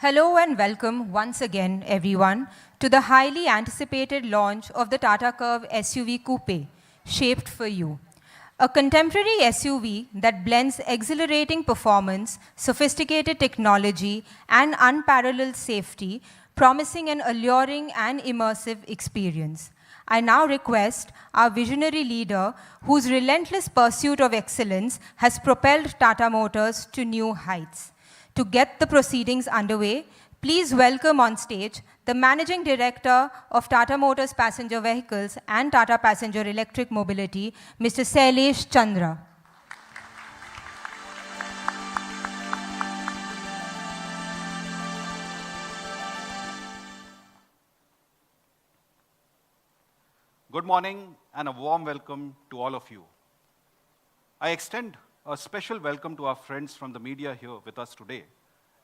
Hello and welcome once again, everyone, to the highly anticipated launch of the Tata Curvv SUV Coupé, shaped for you. A contemporary SUV that blends exhilarating performance, sophisticated technology, and unparalleled safety, promising an alluring and immersive experience. I now request our visionary leader, whose relentless pursuit of excellence has propelled Tata Motors to new heights. To get the proceedings underway, please welcome on stage the Managing Director of Tata Motors Passenger Vehicles and Tata Passenger Electric Mobility, Mr. Sailesh Chandra. Good morning and a warm welcome to all of you. I extend a special welcome to our friends from the media here with us today,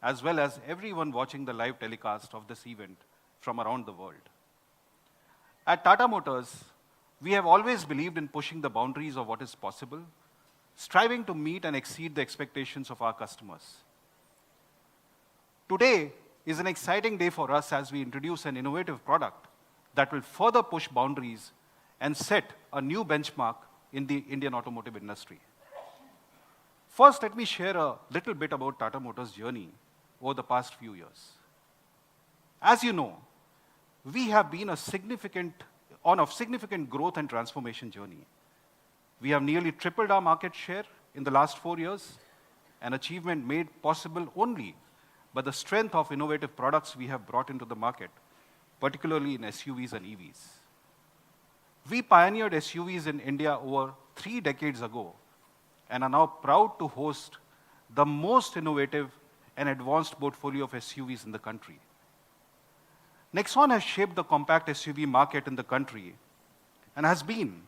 as well as everyone watching the live telecast of this event from around the world. At Tata Motors, we have always believed in pushing the boundaries of what is possible, striving to meet and exceed the expectations of our customers. Today is an exciting day for us as we introduce an innovative product that will further push boundaries and set a new benchmark in the Indian automotive industry. First, let me share a little bit about Tata Motors' journey over the past few years. As you know, we have been on a significant growth and transformation journey. We have nearly tripled our market share in the last 4 years, an achievement made possible only by the strength of innovative products we have brought into the market, particularly in SUVs and EVs. We pioneered SUVs in India over 3 decades ago and are now proud to host the most innovative and advanced portfolio of SUVs in the country. Nexon has shaped the compact SUV market in the country and has been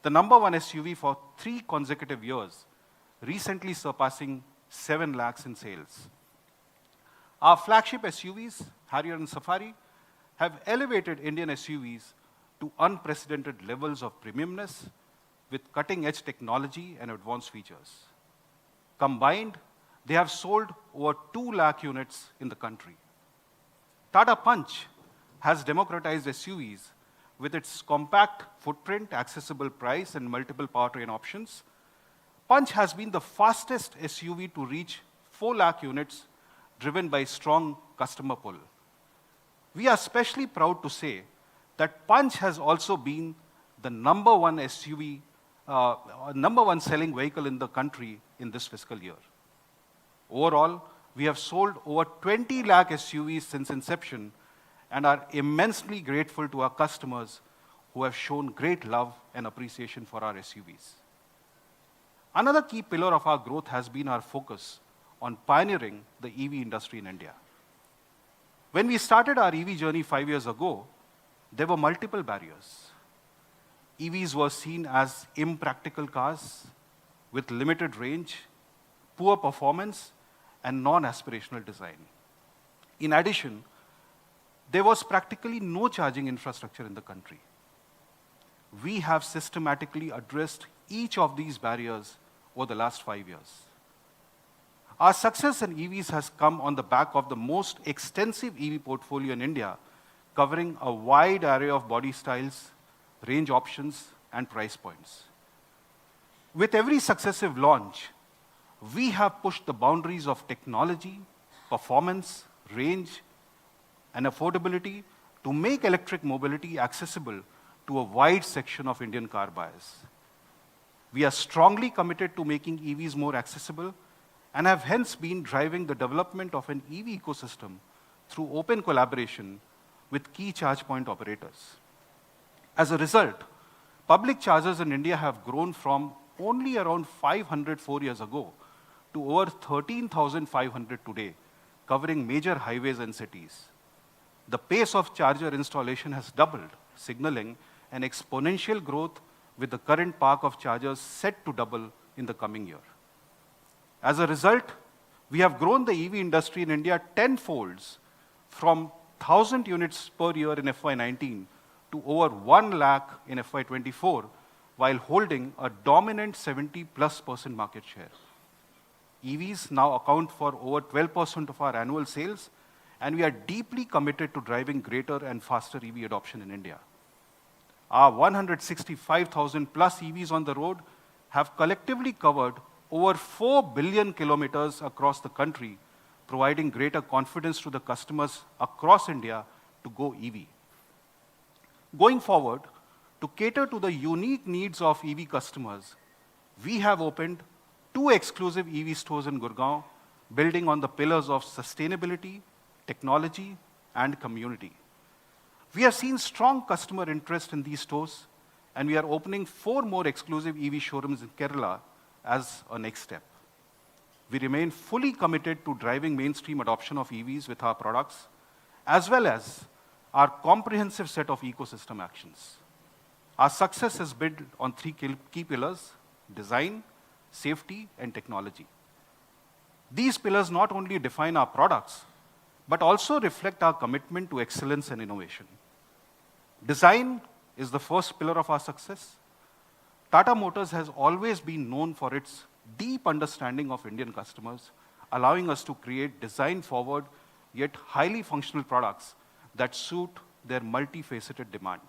the #1 SUV for 3 consecutive years, recently surpassing 7 lakhs in sales. Our flagship SUVs, Harrier and Safari, have elevated Indian SUVs to unprecedented levels of premiumness with cutting-edge technology and advanced features. Combined, they have sold over 2 lakh units in the country. Tata Punch has democratized SUVs with its compact footprint, accessible price, and multiple powertrain options. Punch has been the fastest SUV to reach 4 lakh units, driven by strong customer pull. We are especially proud to say that Punch has also been the #1 SUV, #1 selling vehicle in the country in this fiscal year. Overall, we have sold over 20 lakh SUVs since inception and are immensely grateful to our customers who have shown great love and appreciation for our SUVs. Another key pillar of our growth has been our focus on pioneering the EV industry in India. When we started our EV journey 5 years ago, there were multiple barriers. EVs were seen as impractical cars with limited range, poor performance, and non-aspirational design. In addition, there was practically no charging infrastructure in the country. We have systematically addressed each of these barriers over the last 5 years. Our success in EVs has come on the back of the most extensive EV portfolio in India, covering a wide array of body styles, range options, and price points. With every successive launch, we have pushed the boundaries of technology, performance, range, and affordability to make electric mobility accessible to a wide section of Indian car buyers. We are strongly committed to making EVs more accessible and have hence been driving the development of an EV ecosystem through open collaboration with key charge point operators. As a result, public chargers in India have grown from only around 500 4 years ago to over 13,500 today, covering major highways and cities. The pace of charger installation has doubled, signaling an exponential growth with the current park of chargers set to double in the coming year. As a result, we have grown the EV industry in India 10-folds from 1,000 units per year in FY19 to over 1 lakh in FY24, while holding a dominant 70+% market share. EVs now account for over 12% of our annual sales and we are deeply committed to driving greater and faster EV adoption in India. Our 165,000 plus EVs on the road have collectively covered over 4 billion kilometers across the country, providing greater confidence to the customers across India to go EV. Going forward, to cater to the unique needs of EV customers, we have opened 2 exclusive EV stores in Gurgaon, building on the pillars of sustainability, technology, and community. We have seen strong customer interest in these stores, and we are opening 4 more exclusive EV showrooms in Kerala as a next step. We remain fully committed to driving mainstream adoption of EVs with our products, as well as our comprehensive set of ecosystem actions. Our success is built on 3 key pillars: design, safety, and technology. These pillars not only define our products, but also reflect our commitment to excellence and innovation. Design is the first pillar of our success. Tata Motors has always been known for its deep understanding of Indian customers, allowing us to create design-forward yet highly functional products that suit their multifaceted demand.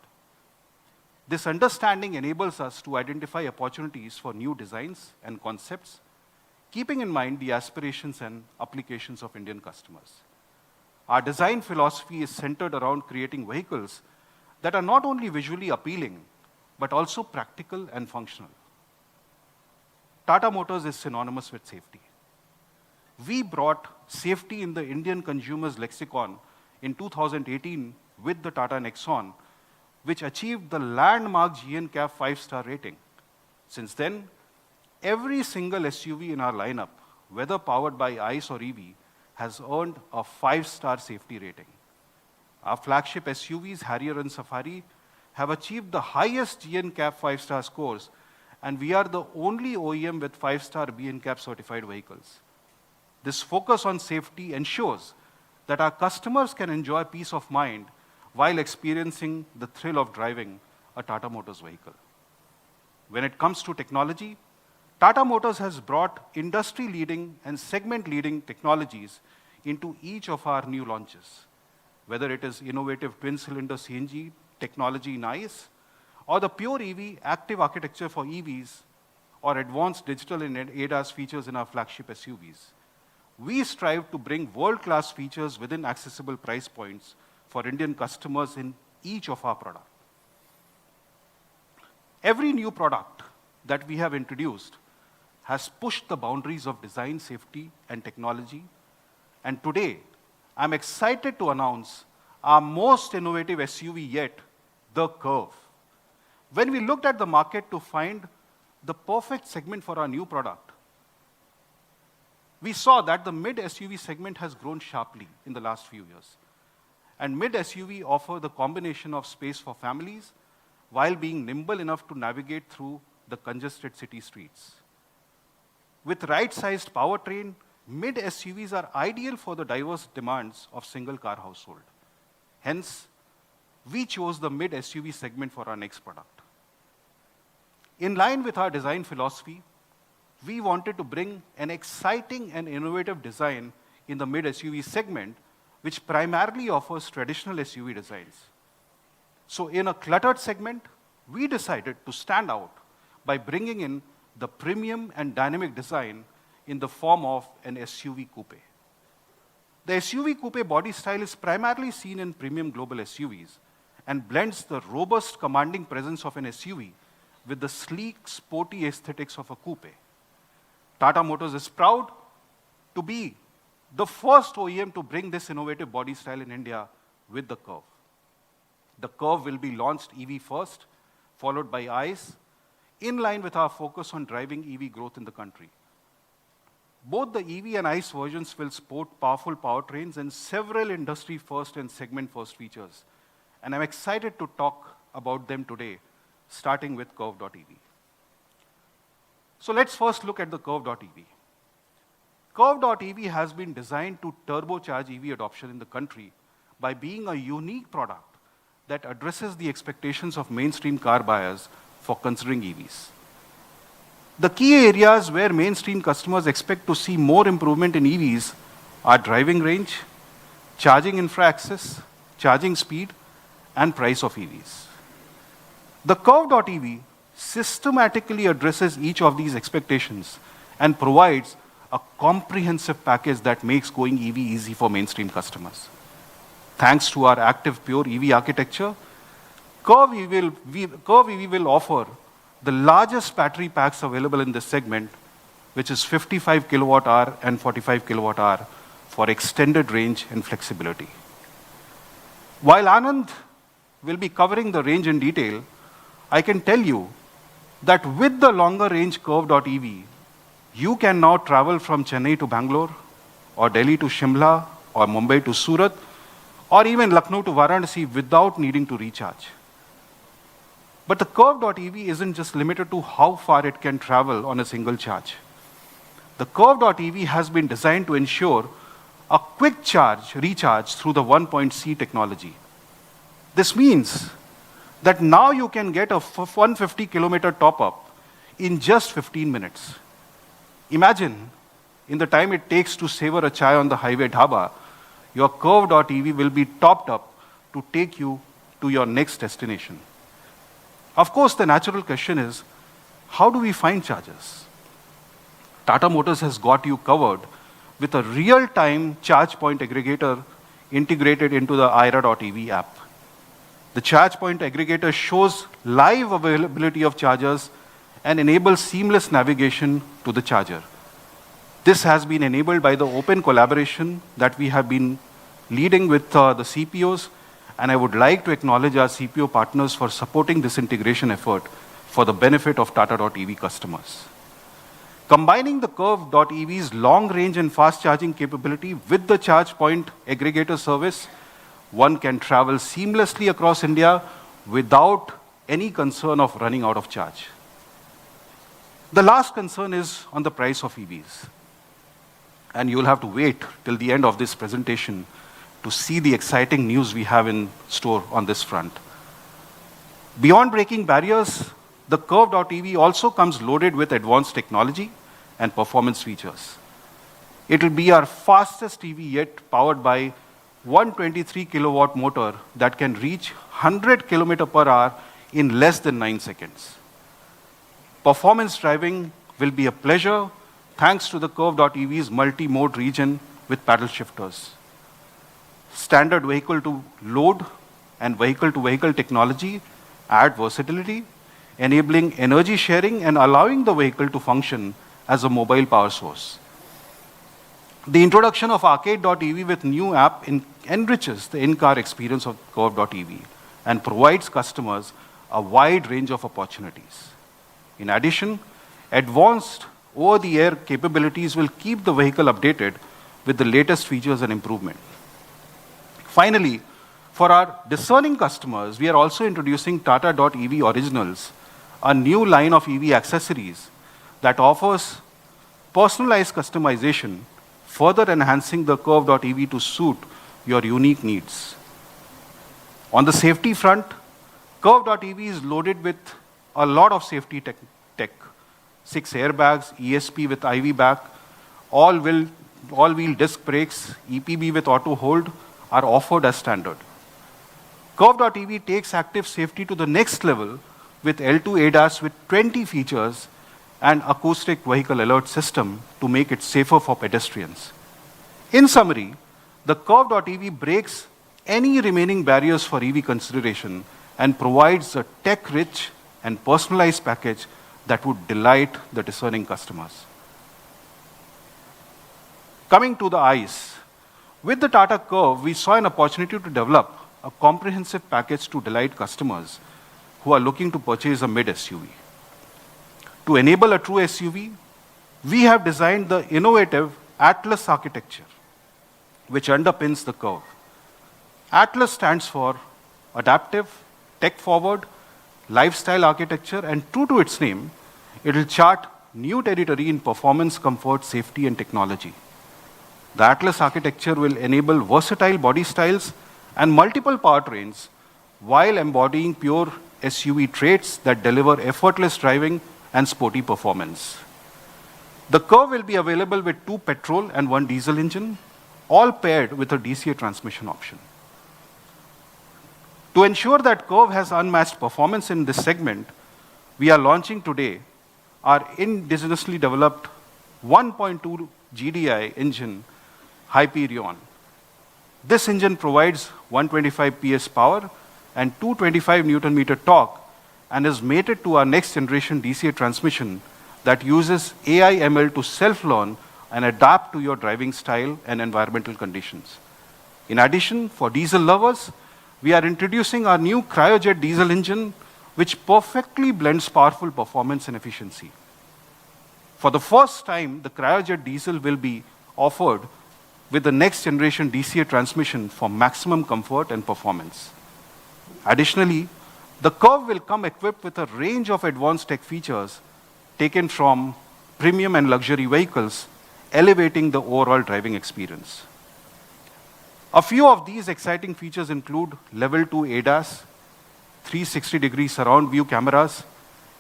This understanding enables us to identify opportunities for new designs and concepts, keeping in mind the aspirations and applications of Indian customers. Our design philosophy is centered around creating vehicles that are not only visually appealing, but also practical and functional. Tata Motors is synonymous with safety. We brought safety in the Indian consumer's lexicon in 2018 with the Tata Nexon, which achieved the landmark GNCAP 5-star rating. Since then, every single SUV in our lineup, whether powered by ICE or EV, has earned a 5-star safety rating. Our flagship SUVs, Harrier and Safari, have achieved the highest GNCAP 5-star scores, and we are the only OEM with 5-star BNCAP certified vehicles. This focus on safety ensures that our customers can enjoy peace of mind while experiencing the thrill of driving a Tata Motors vehicle. When it comes to technology, Tata Motors has brought industry-leading and segment-leading technologies into each of our new launches, whether it is innovative twin-cylinder CNG technology in ICE, or the pure EV active architecture for EVs, or advanced digital and ADAS features in our flagship SUVs. We strive to bring world-class features within accessible price points for Indian customers in each of our products. Every new product that we have introduced has pushed the boundaries of design, safety, and technology. And today, I'm excited to announce our most innovative SUV yet, the Curve. When we looked at the market to find the perfect segment for our new product, we saw that the mid SUV segment has grown sharply in the last few years. And mid SUV offer the combination of space for families while being nimble enough to navigate through the congested city streets. With right-sized powertrain, mid SUVs are ideal for the diverse demands of single-car household. Hence, we chose the mid SUV segment for our next product. In line with our design philosophy, we wanted to bring an exciting and innovative design in the mid SUV segment, which primarily offers traditional SUV designs. So in a cluttered segment, we decided to stand out by bringing in the premium and dynamic design in the form of an SUV Coupé. The SUV Coupé body style is primarily seen in premium global SUVs and blends the robust, commanding presence of an SUV with the sleek, sporty aesthetics of a coupe. Tata Motors is proud to be the first OEM to bring this innovative body style in India with the Curve. The Curve will be launched EV first, followed by ICE, in line with our focus on driving EV growth in the country. Both the EV and ICE versions will sport powerful powertrains and several industry-first and segment-first features. And I'm excited to talk about them today, starting with Curve.EV. So let's first look at the Curve.EV. Curve.EV has been designed to turbocharge EV adoption in the country by being a unique product that addresses the expectations of mainstream car buyers for considering EVs. The key areas where mainstream customers expect to see more improvement in EVs are driving range, charging infra access, charging speed, and price of EVs. The Curve.EV systematically addresses each of these expectations and provides a comprehensive package that makes going EV easy for mainstream customers. Thanks to our active pure EV architecture, CURVV will offer the largest battery packs available in this segment, which is 55 kilowatt hour and 45 kilowatt hour for extended range and flexibility. While Anand will be covering the range in detail, I can tell you that with the longer range Curve.EV, you can now travel from Chennai to Bangalore, or Delhi to Shimla, or Mumbai to Surat, or even Lucknow to Varanasi without needing to recharge. But the Curve.EV isn't just limited to how far it can travel on a single charge. The Curve.EV has been designed to ensure a quick recharge through the 1.C technology. This means that now you can get a 150 kilometer top-up in just 15 minutes. Imagine, in the time it takes to savor a chai on the highway dhaba, your Curve.EV will be topped up to take you to your next destination. Of course, the natural question is, how do we find chargers? Tata Motors has got you covered with a real-time charge point aggregator integrated into the IRA.EV app. The charge point aggregator shows live availability of chargers and enables seamless navigation to the charger. This has been enabled by the open collaboration that we have been leading with the CPOs, and I would like to acknowledge our CPO partners for supporting this integration effort for the benefit of Tata.EV customers. Combining the Curve.EV's long range and fast charging capability with the charge point aggregator service, one can travel seamlessly across India without any concern of running out of charge. The last concern is on the price of EVs. And you'll have to wait till the end of this presentation to see the exciting news we have in store on this front. Beyond breaking barriers, the Curve.EV also comes loaded with advanced technology and performance features. It will be our fastest EV yet, powered by 123 kilowatt motor that can reach 100 km per hour in less than 9 seconds. Performance driving will be a pleasure thanks to the Curve.EV's multi-mode region with paddle shifters. Standard vehicle-to-load and vehicle-to-vehicle technology add versatility, enabling energy sharing and allowing the vehicle to function as a mobile power source. The introduction of Arcade.EV with new app enriches the in-car experience of Curve.EV and provides customers a wide range of opportunities. In addition, advanced over-the-air capabilities will keep the vehicle updated with the latest features and improvement. Finally, for our discerning customers, we are also introducing Tata.EV Originals, a new line of EV accessories that offers personalized customization, further enhancing the Curve.EV to suit your unique needs. On the safety front, Curve.EV is loaded with a lot of safety tech. 6 airbags, ESP with IV back, all-wheel disc brakes, EPB with auto hold are offered as standard. Curve.EV takes active safety to the next level with L2 ADAS with 20 features and acoustic vehicle alert system to make it safer for pedestrians. In summary, the Curve.EV breaks any remaining barriers for EV consideration and provides a tech-rich and personalized package that would delight the discerning customers. Coming to the ICE, with the Tata Curve, we saw an opportunity to develop a comprehensive package to delight customers who are looking to purchase a mid-SUV. To enable a true SUV, we have designed the innovative Atlas architecture, which underpins the Curve. Atlas stands for adaptive, tech-forward, lifestyle architecture, and true to its name, it will chart new territory in performance, comfort, safety, and technology. The Atlas architecture will enable versatile body styles and multiple powertrains while embodying pure SUV traits that deliver effortless driving and sporty performance. The Curve will be available with 2 petrol and 1 diesel engine, all paired with a DCA transmission option. To ensure that Curve has unmatched performance in this segment, we are launching today our indigenously developed 1.2 GDI engine, Hyperion. This engine provides 125 PS power and 225 Newton meter torque and is mated to our next generation DCA transmission that uses AI ML to self-learn and adapt to your driving style and environmental conditions. In addition, for diesel lovers, we are introducing our new Kryojet Diesel Engine, which perfectly blends powerful performance and efficiency. For the first time, the Kryojet Diesel will be offered with the next generation DCA transmission for maximum comfort and performance. Additionally, the Curve will come equipped with a range of advanced tech features taken from premium and luxury vehicles, elevating the overall driving experience. A few of these exciting features include level 2 ADAS, 360-degree surround view cameras,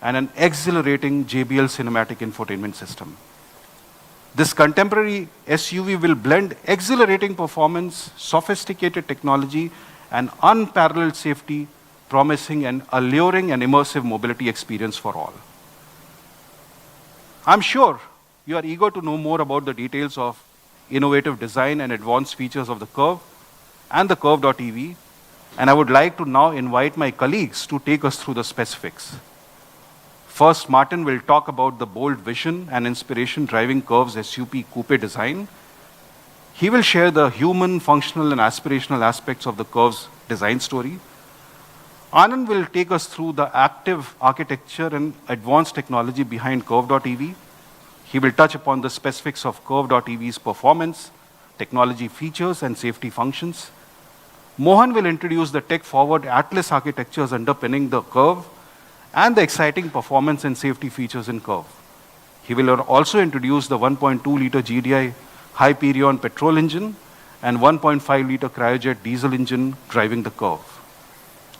and an exhilarating JBL cinematic infotainment system. This contemporary SUV will blend exhilarating performance, sophisticated technology, and unparalleled safety, promising an alluring and immersive mobility experience for all. I'm sure you are eager to know more about the details of innovative design and advanced features of the Curve and the Curve.EV, and I would like to now invite my colleagues to take us through the specifics. First, Martin will talk about the bold vision and inspiration driving Curve's SUV Coupé design. He will share the human, functional, and aspirational aspects of the Curve's design story. Anand will take us through the active architecture and advanced technology behind Curve.EV. He will touch upon the specifics of Curve.EV's performance, technology features, and safety functions. Mohan will introduce the tech-forward Atlas architectures underpinning the Curve and the exciting performance and safety features in Curve. He will also introduce the 1.2-liter GDI Hyperion Petrol Engine and 1.5-liter Kryojet Diesel Engine driving the Curve.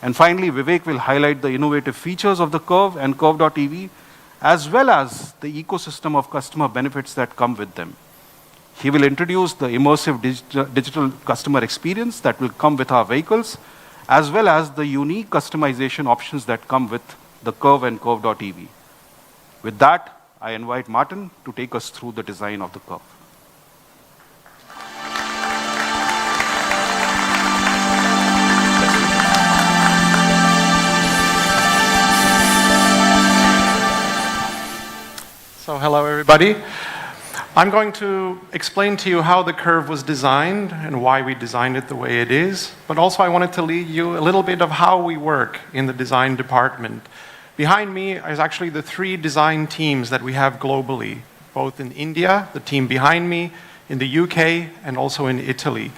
And finally, Vivek will highlight the innovative features of the Curve and Curve.EV, as well as the ecosystem of customer benefits that come with them. He will introduce the immersive digital customer experience that will come with our vehicles, as well as the unique customization options that come with the Curve and Curve.EV. With that, I invite Martin to take us through the design of the Curve. So hello everybody. I'm going to explain to you how the Curve was designed and why we designed it the way it is, but also I wanted to lead you a little bit of how we work in the design department. Behind me is actually the 3 design teams that we have globally, both in India, the team behind me, in the UK, and also in Italy.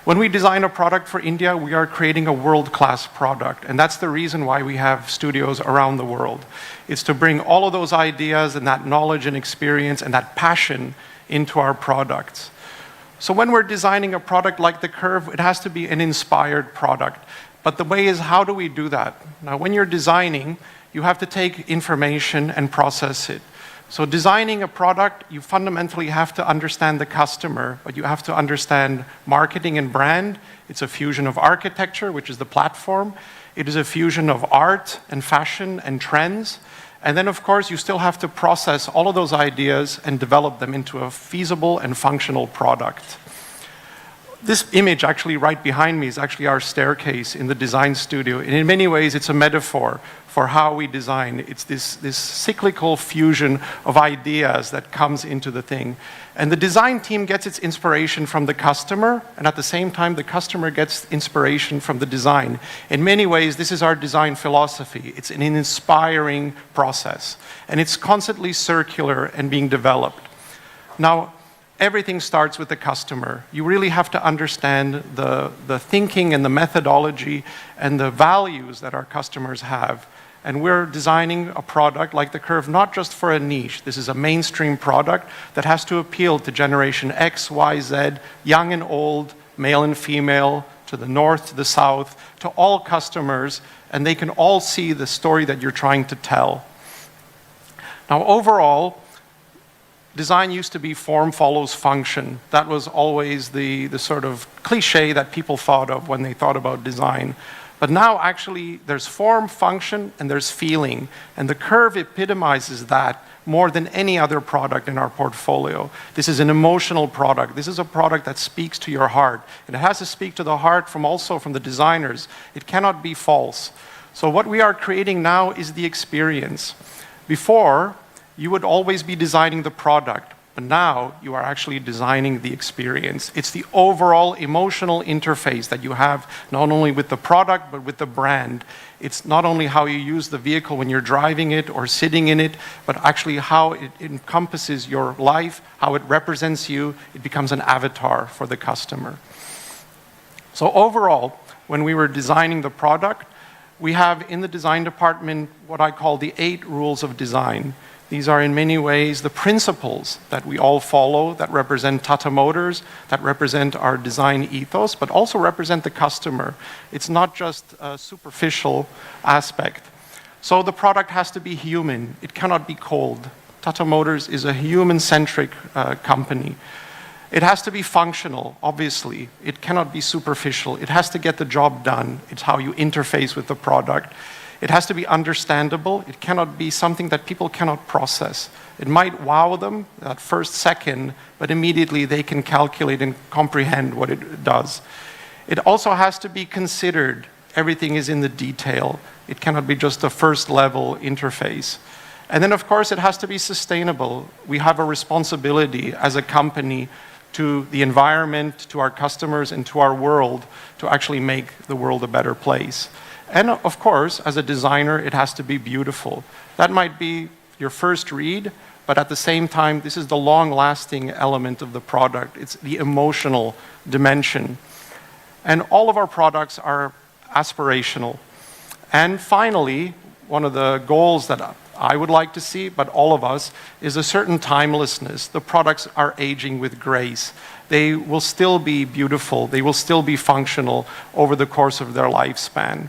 When we design a product for India, we are creating a world-class product, and that's the reason why we have studios around the world. It's to bring all of those ideas and that knowledge and experience and that passion into our products. So when we're designing a product like the Curve, it has to be an inspired product. But the way is, how do we do that? Now, when you're designing, you have to take information and process it. So designing a product, you fundamentally have to understand the customer, but you have to understand marketing and brand. It's a fusion of architecture, which is the platform. It is a fusion of art and fashion and trends. And then, of course, you still have to process all of those ideas and develop them into a feasible and functional product. This image actually right behind me is actually our staircase in the design studio. And in many ways, it's a metaphor for how we design. It's this cyclical fusion of ideas that comes into the thing. And the design team gets its inspiration from the customer, and at the same time, the customer gets inspiration from the design. In many ways, this is our design philosophy. It's an inspiring process, and it's constantly circular and being developed. Now, everything starts with the customer. You really have to understand the thinking and the methodology and the values that our customers have. And we're designing a product like the Curve, not just for a niche. This is a mainstream product that has to appeal to generation X, Y, Z, young and old, male and female, to the north, to the south, to all customers, and they can all see the story that you're trying to tell. Now, overall, design used to be form follows function. That was always the sort of cliche that people thought of when they thought about design. But now actually there's form, function, and there's feeling. And the Curve epitomizes that more than any other product in our portfolio. This is an emotional product. This is a product that speaks to your heart. And it has to speak to the heart also from the designers. It cannot be false. So what we are creating now is the experience. Before, you would always be designing the product, but now you are actually designing the experience. It's the overall emotional interface that you have not only with the product, but with the brand. It's not only how you use the vehicle when you're driving it or sitting in it, but actually how it encompasses your life, how it represents you. It becomes an avatar for the customer. So overall, when we were designing the product, we have in the design department what I call the 8 rules of design. These are in many ways the principles that we all follow that represent Tata Motors, that represent our design ethos, but also represent the customer. It's not just a superficial aspect. So the product has to be human. It cannot be cold. Tata Motors is a human-centric company. It has to be functional, obviously. It cannot be superficial. It has to get the job done. It's how you interface with the product. It has to be understandable. It cannot be something that people cannot process. It might wow them that first second, but immediately they can calculate and comprehend what it does. It also has to be considered. Everything is in the detail. It cannot be just a first level interface. And then, of course, it has to be sustainable. We have a responsibility as a company to the environment, to our customers, and to our world to actually make the world a better place. And of course, as a designer, it has to be beautiful. That might be your first read, but at the same time, this is the long-lasting element of the product. It's the emotional dimension. And all of our products are aspirational. And finally, one of the goals that I would like to see, but all of us, is a certain timelessness. The products are aging with grace. They will still be beautiful. They will still be functional over the course of their lifespan.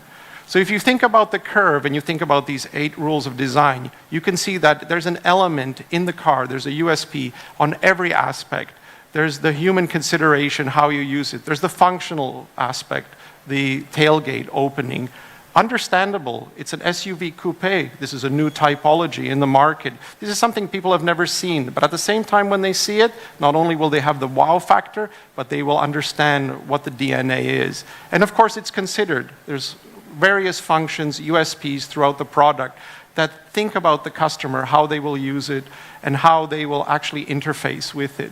So if you think about the Curve and you think about these 8 rules of design, you can see that there's an element in the car, there's a USP on every aspect. There's the human consideration, how you use it. There's the functional aspect, the tailgate opening. Understandable, it's an SUV coupe. This is a new typology in the market. This is something people have never seen, but at the same time when they see it, not only will they have the wow factor, but they will understand what the DNA is. And of course it's considered. There's various functions, USPs throughout the product that think about the customer, how they will use it, and how they will actually interface with it.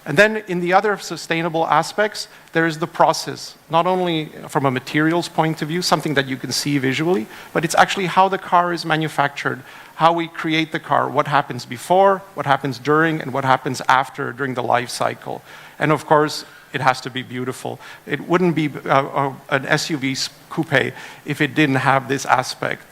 And then in the other sustainable aspects, there is the process, not only from a materials point of view, something that you can see visually, but it's actually how the car is manufactured, how we create the car, what happens before, what happens during, and what happens after during the life cycle. And of course, it has to be beautiful. It wouldn't be an SUV coupe if it didn't have this aspect.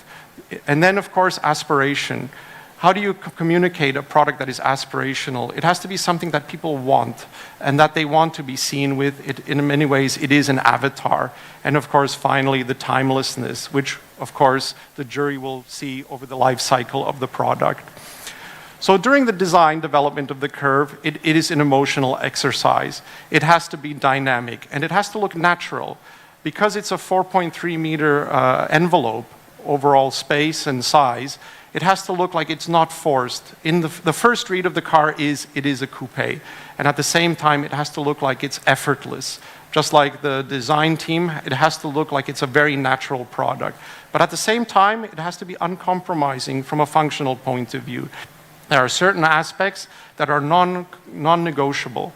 And then, of course, aspiration. How do you communicate a product that is aspirational? It has to be something that people want and that they want to be seen with. It, in many ways, it is an avatar. And of course, finally, the timelessness, which, of course, the jury will see over the life cycle of the product. So during the design development of the Curve, it is an emotional exercise. It has to be dynamic, and it has to look natural. Because it's a 4.3 meter envelope, overall space and size, it has to look like it's not forced. In the first read of the car is, it is a coupe. And at the same time, it has to look like it's effortless. Just like the design team, it has to look like it's a very natural product. But at the same time, it has to be uncompromising from a functional point of view. There are certain aspects that are non-negotiable.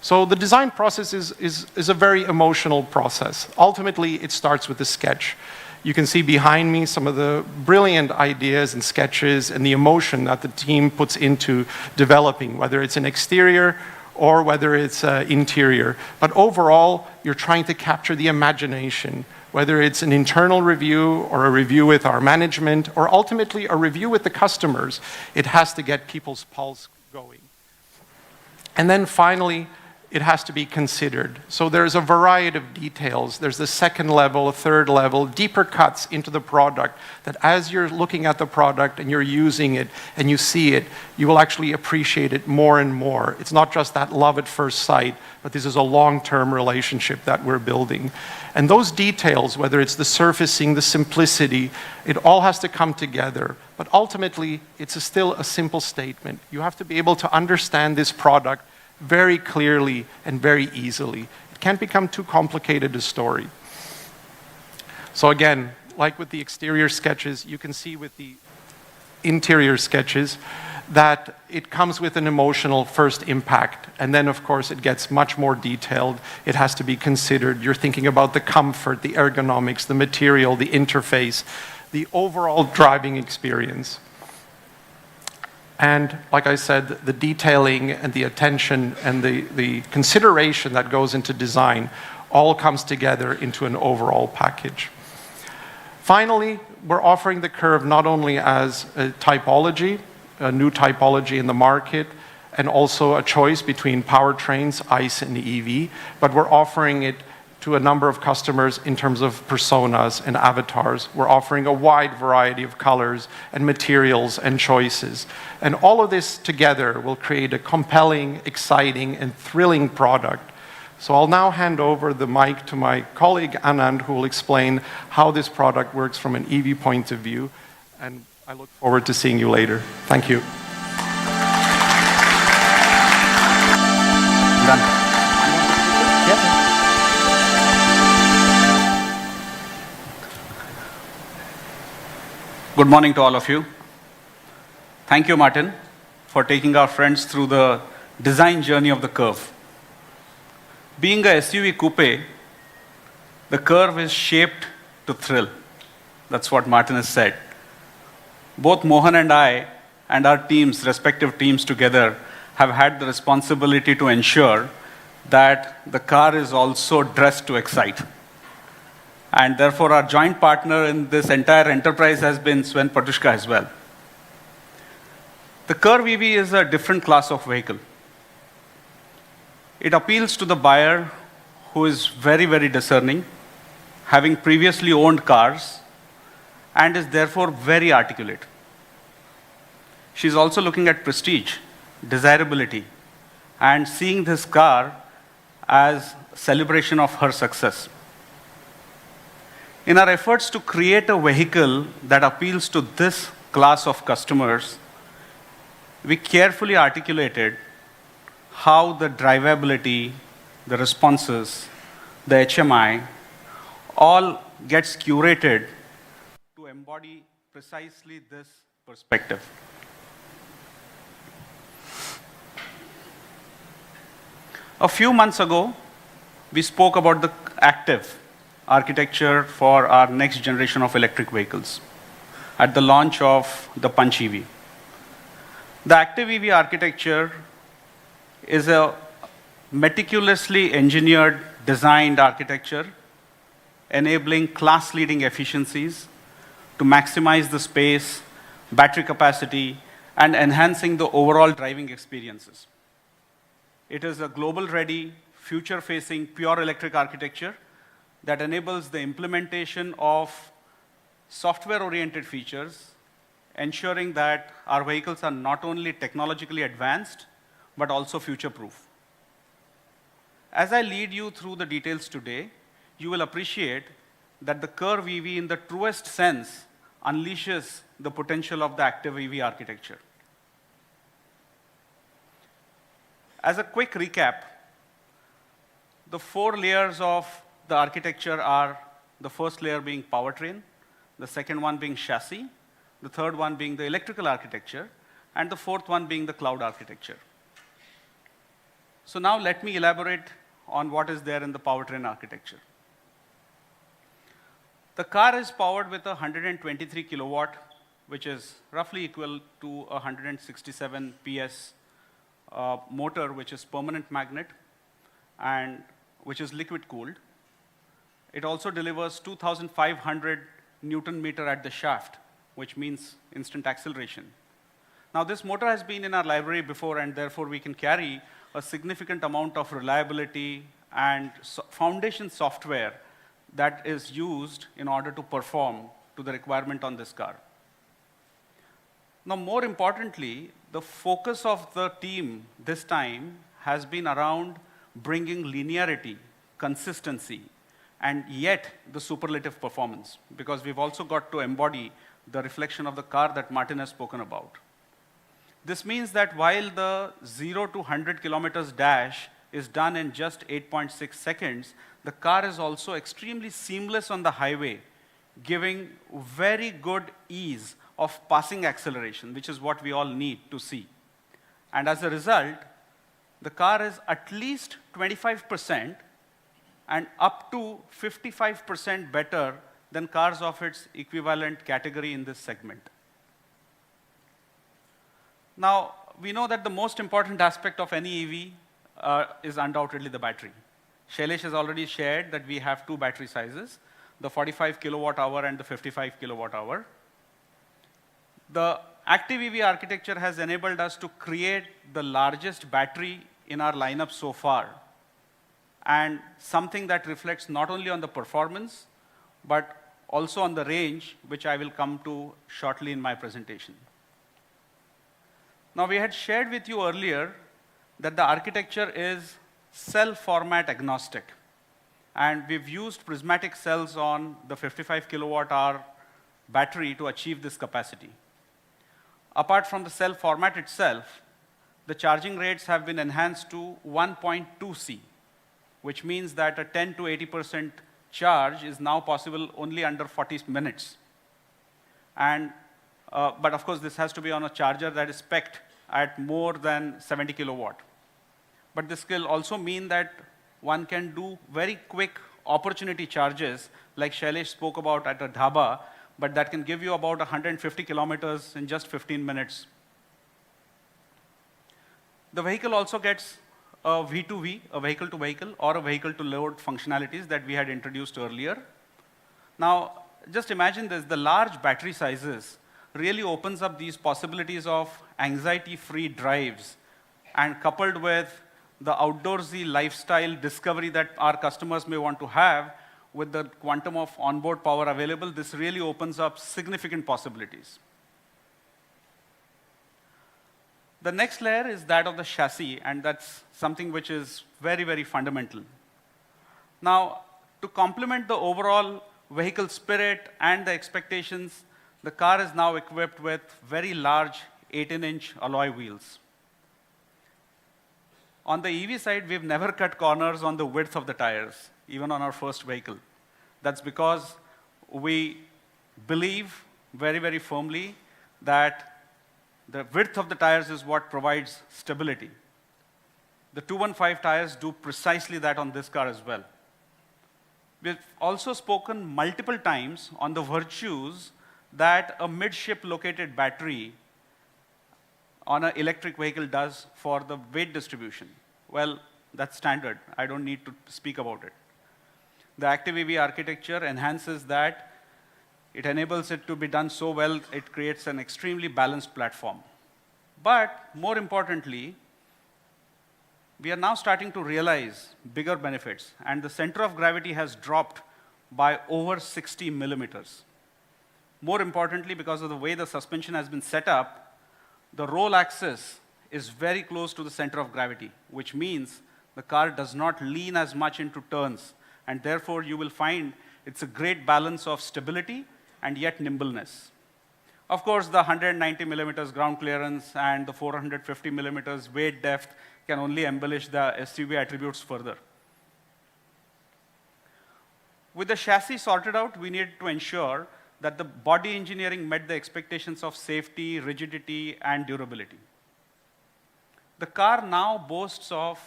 So the design process is a very emotional process. Ultimately, it starts with the sketch. You can see behind me some of the brilliant ideas and sketches and the emotion that the team puts into developing, whether it's an exterior or whether it's interior. But overall, you're trying to capture the imagination, whether it's an internal review or a review with our management or ultimately a review with the customers. It has to get people's pulse going. And then finally, it has to be considered. So there's a variety of details. There's the second level, a third level, deeper cuts into the product that as you're looking at the product and you're using it and you see it, you will actually appreciate it more and more. It's not just that love at first sight, but this is a long-term relationship that we're building. And those details, whether it's the surfacing, the simplicity, it all has to come together. But ultimately, it's still a simple statement. You have to be able to understand this product very clearly and very easily. It can't become too complicated a story. So again, like with the exterior sketches, you can see with the interior sketches that it comes with an emotional first impact. And then, of course, it gets much more detailed. It has to be considered. You're thinking about the comfort, the ergonomics, the material, the interface, the overall driving experience. And like I said, the detailing and the attention and the consideration that goes into design all comes together into an overall package. Finally, we're offering the Curve not only as a typology, a new typology in the market, and also a choice between powertrains, ICE and EV, but we're offering it to a number of customers in terms of personas and avatars. We're offering a wide variety of colors and materials and choices. And all of this together will create a compelling, exciting, and thrilling product. So I'll now hand over the mic to my colleague Anand, who will explain how this product works from an EV point of view. And I look forward to seeing you later. Thank you. Done. Yeah. Good morning to all of you. Thank you, Martin, for taking our friends through the design journey of the Curve. Being a SUV coupe, the Curve is shaped to thrill. That's what Martin has said. Both Mohan and I and our teams, respective teams together, have had the responsibility to ensure that the car is also dressed to excite. And therefore, our joint partner in this entire enterprise has been Sven Patushka as well. The CURVV is a different class of vehicle. It appeals to the buyer who is very, very discerning, having previously owned cars, and is therefore very articulate. She's also looking at prestige, desirability, and seeing this car as a celebration of her success. In our efforts to create a vehicle that appeals to this class of customers, we carefully articulated how the drivability, the responses, the HMI, all gets curated to embody precisely this perspective. A few months ago, we spoke about the active architecture for our next generation of electric vehicles at the launch of the Punch EV. The active EV architecture is a meticulously engineered, designed architecture enabling class-leading efficiencies to maximize the space, battery capacity, and enhancing the overall driving experiences. It is a global-ready, future-facing, pure electric architecture that enables the implementation of software-oriented features, ensuring that our vehicles are not only technologically advanced, but also future-proof. As I lead you through the details today, you will appreciate that the CURVV, in the truest sense, unleashes the potential of the active EV architecture. As a quick recap, the 4 layers of the architecture are the first layer being powertrain, the second one being chassis, the third one being the electrical architecture, and the fourth one being the cloud architecture. So now let me elaborate on what is there in the powertrain architecture. The car is powered with a 123 kilowatt, which is roughly equal to a 167 PS motor, which is permanent magnet and which is liquid cooled. It also delivers 2,500 Newton meter at the shaft, which means instant acceleration. Now, this motor has been in our library before, and therefore we can carry a significant amount of reliability and foundation software that is used in order to perform to the requirement on this car. Now, more importantly, the focus of the team this time has been around bringing linearity, consistency, and yet the superlative performance, because we've also got to embody the reflection of the car that Martin has spoken about. This means that while the 0 to 100 kilometers dash is done in just 8.6 seconds, the car is also extremely seamless on the highway, giving very good ease of passing acceleration, which is what we all need to see. And as a result, the car is at least 25% and up to 55% better than cars of its equivalent category in this segment. Now, we know that the most important aspect of any EV is undoubtedly the battery. Shailesh has already shared that we have two battery sizes, the 45 kilowatt hour and the 55 kilowatt hour. The active EV architecture has enabled us to create the largest battery in our lineup so far, and something that reflects not only on the performance, but also on the range, which I will come to shortly in my presentation. Now, we had shared with you earlier that the architecture is cell format agnostic, and we've used prismatic cells on the 55 kilowatt hour battery to achieve this capacity. Apart from the cell format itself, the charging rates have been enhanced to 1.2 C, which means that a 10 to 80% charge is now possible only under 40 minutes. And, but of course, this has to be on a charger that is spec'd at more than 70 kilowatt. But this will also mean that one can do very quick opportunity charges, like Shailesh spoke about at a dhaba, but that can give you about 150 kilometers in just 15 minutes. The vehicle also gets a V2V, a vehicle-to-vehicle, or a vehicle-to-load functionalities that we had introduced earlier. Now, just imagine this, the large battery sizes really opens up these possibilities of anxiety-free drives, and coupled with the outdoorsy lifestyle discovery that our customers may want to have, with the quantum of onboard power available, this really opens up significant possibilities. The next layer is that of the chassis, and that's something which is very, very fundamental. Now, to complement the overall vehicle spirit and the expectations, the car is now equipped with very large 18-inch alloy wheels. On the EV side, we've never cut corners on the width of the tires, even on our first vehicle. That's because we believe very, very firmly that the width of the tires is what provides stability. The 215 tires do precisely that on this car as well. We've also spoken multiple times on the virtues that a midship located battery on an electric vehicle does for the weight distribution. Well, that's standard. I don't need to speak about it. The active EV architecture enhances that. It enables it to be done so well, it creates an extremely balanced platform. But more importantly, we are now starting to realize bigger benefits, and the center of gravity has dropped by over 60 millimeters. More importantly, because of the way the suspension has been set up, the roll axis is very close to the center of gravity, which means the car does not lean as much into turns, and therefore you will find it's a great balance of stability and yet nimbleness. Of course, the 190 millimeters ground clearance and the 450 millimeters weight depth can only embellish the SUV attributes further. With the chassis sorted out, we needed to ensure that the body engineering met the expectations of safety, rigidity, and durability. The car now boasts of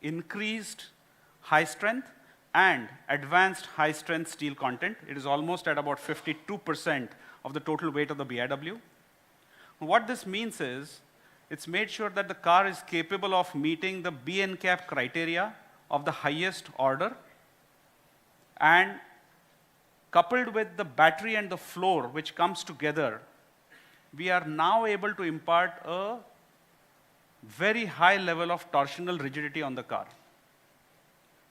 increased high strength and advanced high strength steel content. It is almost at about 52% of the total weight of the BIW. What this means is, it's made sure that the car is capable of meeting the BNCAP criteria of the highest order, and coupled with the battery and the floor, which comes together, we are now able to impart a very high level of torsional rigidity on the car.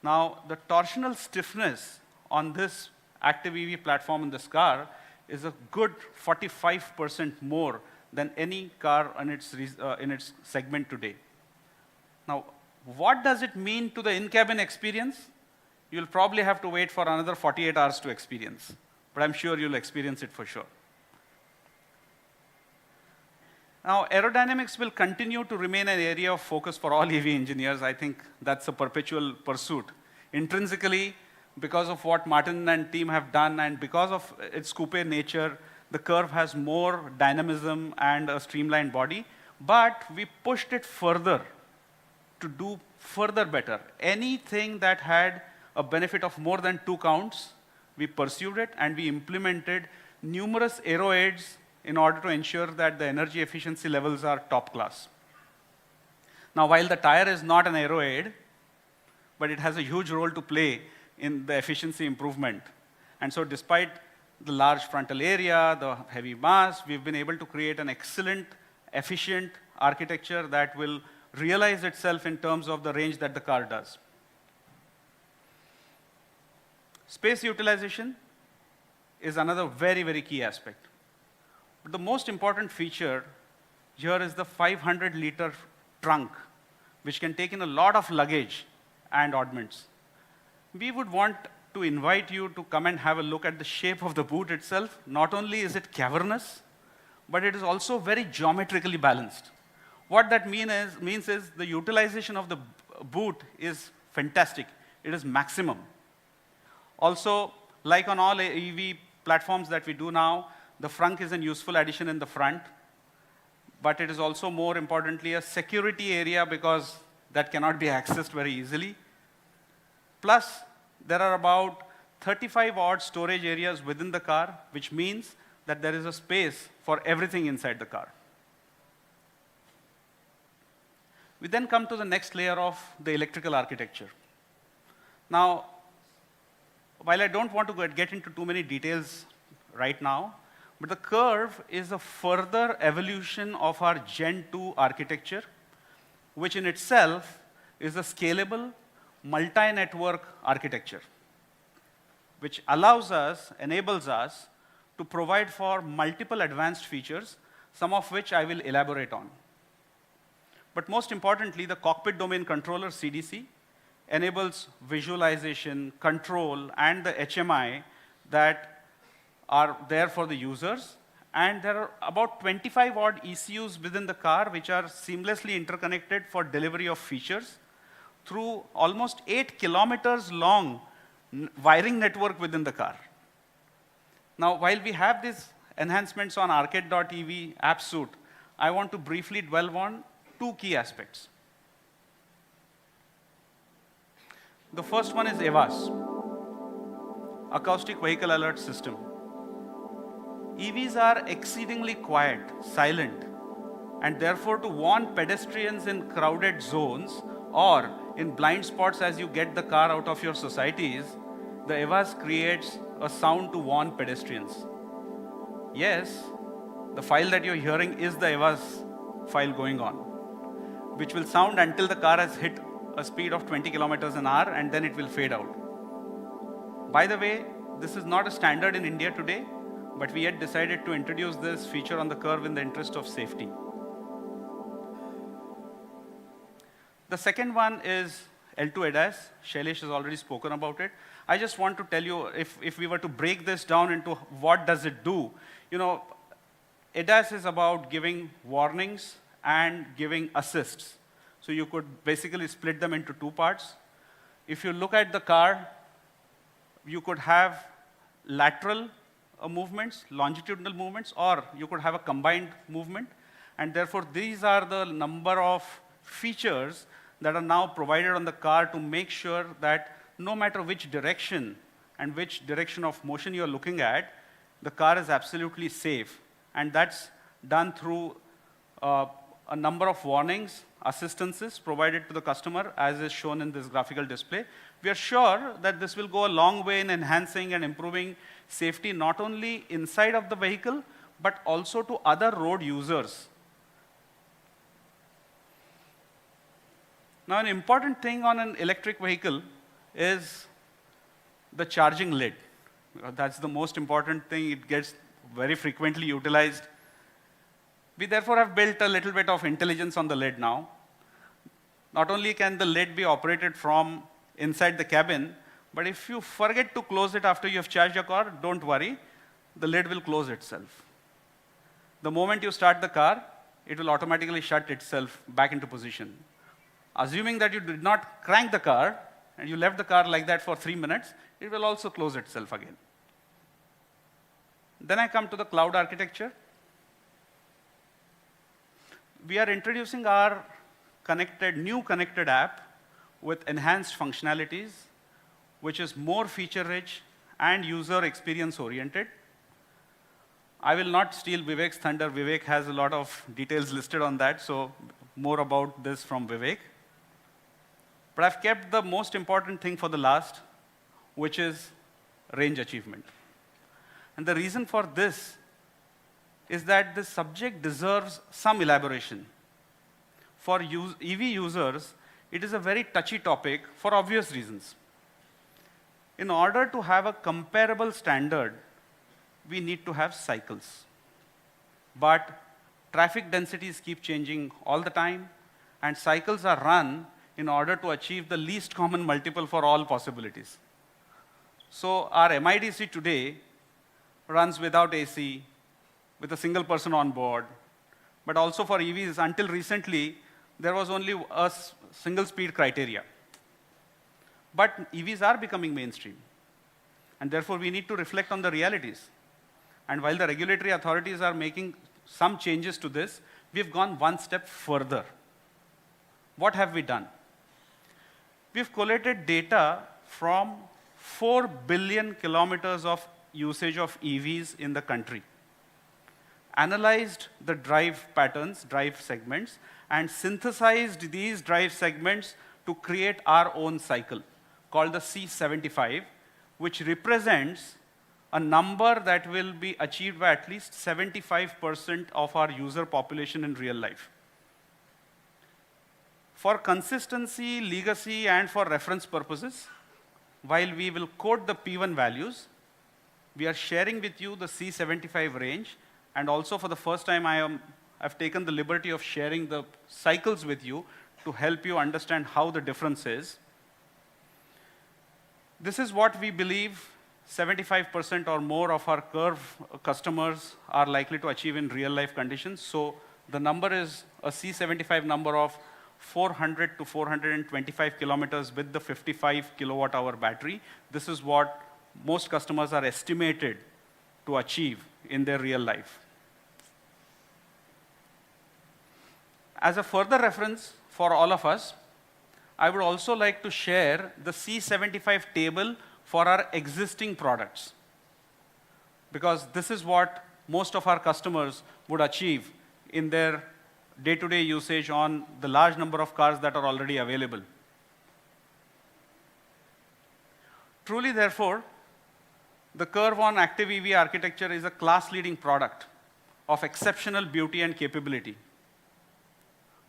Now, the torsional stiffness on this active EV platform in this car is a good 45% more than any car in its segment today. Now, what does it mean to the in-cabin experience? You'll probably have to wait for another 48 hours to experience, but I'm sure you'll experience it for sure. Now, aerodynamics will continue to remain an area of focus for all EV engineers. I think that's a perpetual pursuit. Intrinsically, because of what Martin and team have done and because of its coupe nature, the Curve has more dynamism and a streamlined body, but we pushed it further to do further better. Anything that had a benefit of more than 2 counts, we pursued it and we implemented numerous aero aids in order to ensure that the energy efficiency levels are top class. Now, while the tire is not an aero aid, but it has a huge role to play in the efficiency improvement. And so despite the large frontal area, the heavy mass, we've been able to create an excellent, efficient architecture that will realize itself in terms of the range that the car does. Space utilization is another very, very key aspect. But the most important feature here is the 500-liter trunk, which can take in a lot of luggage and oddments. We would want to invite you to come and have a look at the shape of the boot itself. Not only is it cavernous, but it is also very geometrically balanced. What that means is the utilization of the boot is fantastic. It is maximum. Also, like on all EV platforms that we do now, the frunk is a useful addition in the front, but it is also more importantly a security area because that cannot be accessed very easily. Plus, there are about 35 odd storage areas within the car, which means that there is a space for everything inside the car. We then come to the next layer of the electrical architecture. Now, while I don't want to get into too many details right now, but the Curve is a further evolution of our Gen 2 architecture, which in itself is a scalable, multi-network architecture, which enables us to provide for multiple advanced features, some of which I will elaborate on. But most importantly, the cockpit domain controller, CDC, enables visualization, control, and the HMI that are there for the users. And there are about 25 odd ECUs within the car which are seamlessly interconnected for delivery of features through almost 8 kilometers long wiring network within the car. Now, while we have these enhancements on arcade.ev app suite, I want to briefly dwell on 2 key aspects. The first one is AVAS, Acoustic Vehicle Alert System. EVs are exceedingly quiet, silent, and therefore to warn pedestrians in crowded zones or in blind spots as you get the car out of your societies, the AVAS creates a sound to warn pedestrians. Yes, the file that you're hearing is the AVAS file going on, which will sound until the car has hit a speed of 20 kilometers an hour, and then it will fade out. By the way, this is not a standard in India today, but we had decided to introduce this feature on the Curve in the interest of safety. The second one is L2 ADAS. Shailesh has already spoken about it. I just want to tell you, if we were to break this down into what does it do, ADAS is about giving warnings and giving assists. So you could basically split them into 2 parts. If you look at the car, you could have lateral movements, longitudinal movements, or you could have a combined movement. And therefore, these are the number of features that are now provided on the car to make sure that no matter which direction and which direction of motion you're looking at, the car is absolutely safe. And that's done through a number of warnings, assistances provided to the customer, as is shown in this graphical display. We are sure that this will go a long way in enhancing and improving safety, not only inside of the vehicle, but also to other road users. Now, an important thing on an electric vehicle is the charging lid. That's the most important thing. It gets very frequently utilized. We therefore have built a little bit of intelligence on the lid now. Not only can the lid be operated from inside the cabin, but if you forget to close it after you have charged your car, don't worry, the lid will close itself. The moment you start the car, it will automatically shut itself back into position. Assuming that you did not crank the car, and you left the car like that for 3 minutes, it will also close itself again. Then I come to the cloud architecture. We are introducing our new connected app with enhanced functionalities, which is more feature-rich and user experience-oriented. I will not steal Vivek's thunder. Vivek has a lot of details listed on that, so more about this from Vivek. But I've kept the most important thing for the last, which is range achievement. And the reason for this is that this subject deserves some elaboration. For EV users, it is a very touchy topic for obvious reasons. In order to have a comparable standard, we need to have cycles. But traffic densities keep changing all the time, and cycles are run in order to achieve the least common multiple for all possibilities. So our MIDC today runs without AC, with a single person on board. But also for EVs, until recently, there was only a single speed criteria. But EVs are becoming mainstream. And therefore, we need to reflect on the realities. And while the regulatory authorities are making some changes to this, we've gone one step further. What have we done? We've collated data from 4 billion kilometers of usage of EVs in the country, analyzed the drive patterns, drive segments, and synthesized these drive segments to create our own cycle called the C75, which represents a number that will be achieved by at least 75% of our user population in real life. For consistency, legacy, and for reference purposes, while we will quote the P1 values, we are sharing with you the C75 range, and also for the first time I've taken the liberty of sharing the cycles with you to help you understand how the difference is. This is what we believe 75% or more of our curve customers are likely to achieve in real life conditions. So the number is a C75 number of 400 to 425 kilometers with the 55 kilowatt hour battery. This is what most customers are estimated to achieve in their real life. As a further reference for all of us, I would also like to share the C75 table for our existing products, because this is what most of our customers would achieve in their day-to-day usage on the large number of cars that are already available. Truly, therefore, the Curve on Active EV architecture is a class-leading product of exceptional beauty and capability.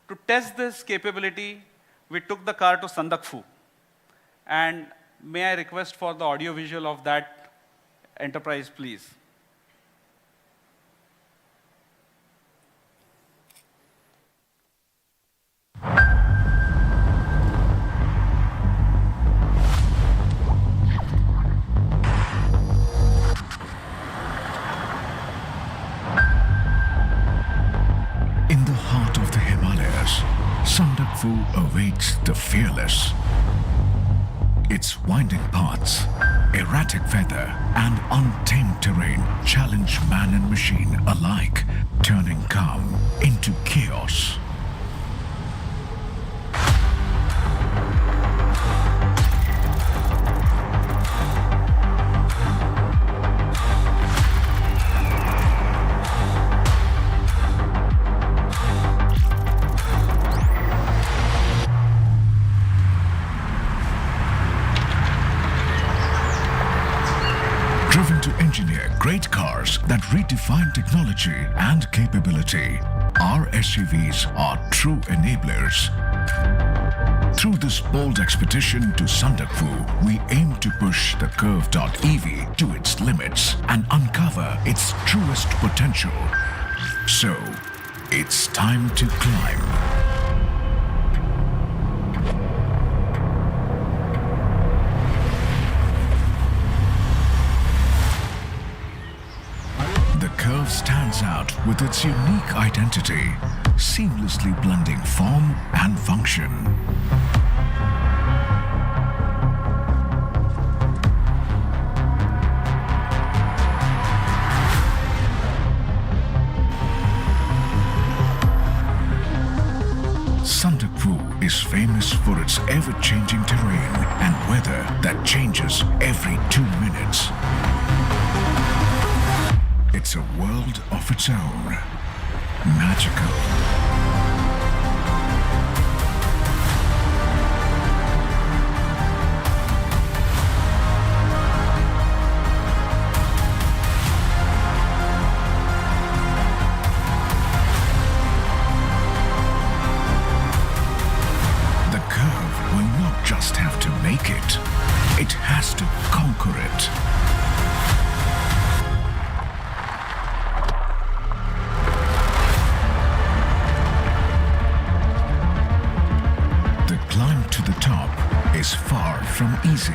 To test this capability, we took the car to Sandakphu. And may I request for the audio visual of that enterprise, please? In the heart of the Himalayas, Sandakphu awaits the fearless. Its winding paths, erratic weather, and untamed terrain challenge man and machine alike, turning calm into chaos. Driven to engineer great cars cars that redefine technology and capability. Our SUVs are true enablers. Through this bold expedition to Sandakphu, we aim to push the CURVV to its limits and uncover its truest potential. So, it's time to climb. The Curve stands out with its unique identity, seamlessly blending form and function. Sandakphu is famous for its ever-changing terrain and weather that changes every 2 minutes. It's a world of its own. Magical. The Curve will not just have to make it, it has to conquer it. The climb to the top is far from easy.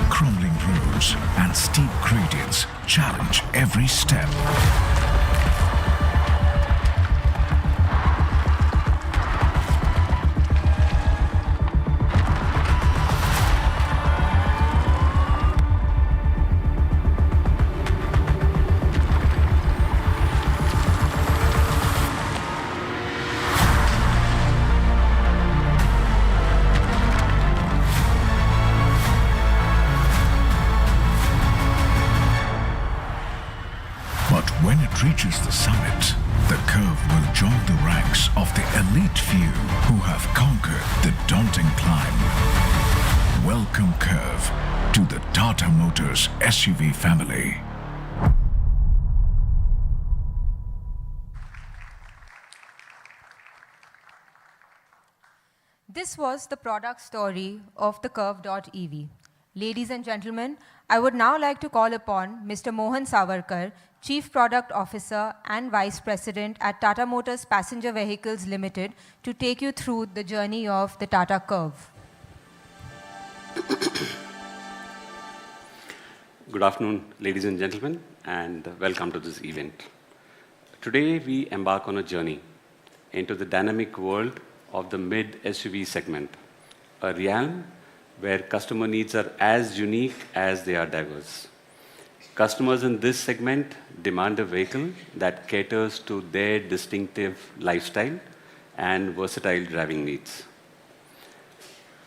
Crumbling roads and steep gradients challenge every step. But when it reaches the summit, the Curve will join the ranks of the elite few who have conquered the daunting climb. Welcome, Curve, to the Tata Motors SUV family. This was the product story of the Curve.EV. Ladies and gentlemen, I would now like to call upon Mr. Mohan Savarkar, Chief Product Officer and Vice President at Tata Motors Passenger Vehicles Limited, to take you through the journey of the Tata Curve. Good afternoon, ladies and gentlemen, and welcome to this event. Today, we embark on a journey into the dynamic world of the mid-SUV segment, a realm where customer needs are as unique as they are diverse. Customers in this segment demand a vehicle that caters to their distinctive lifestyle and versatile driving needs.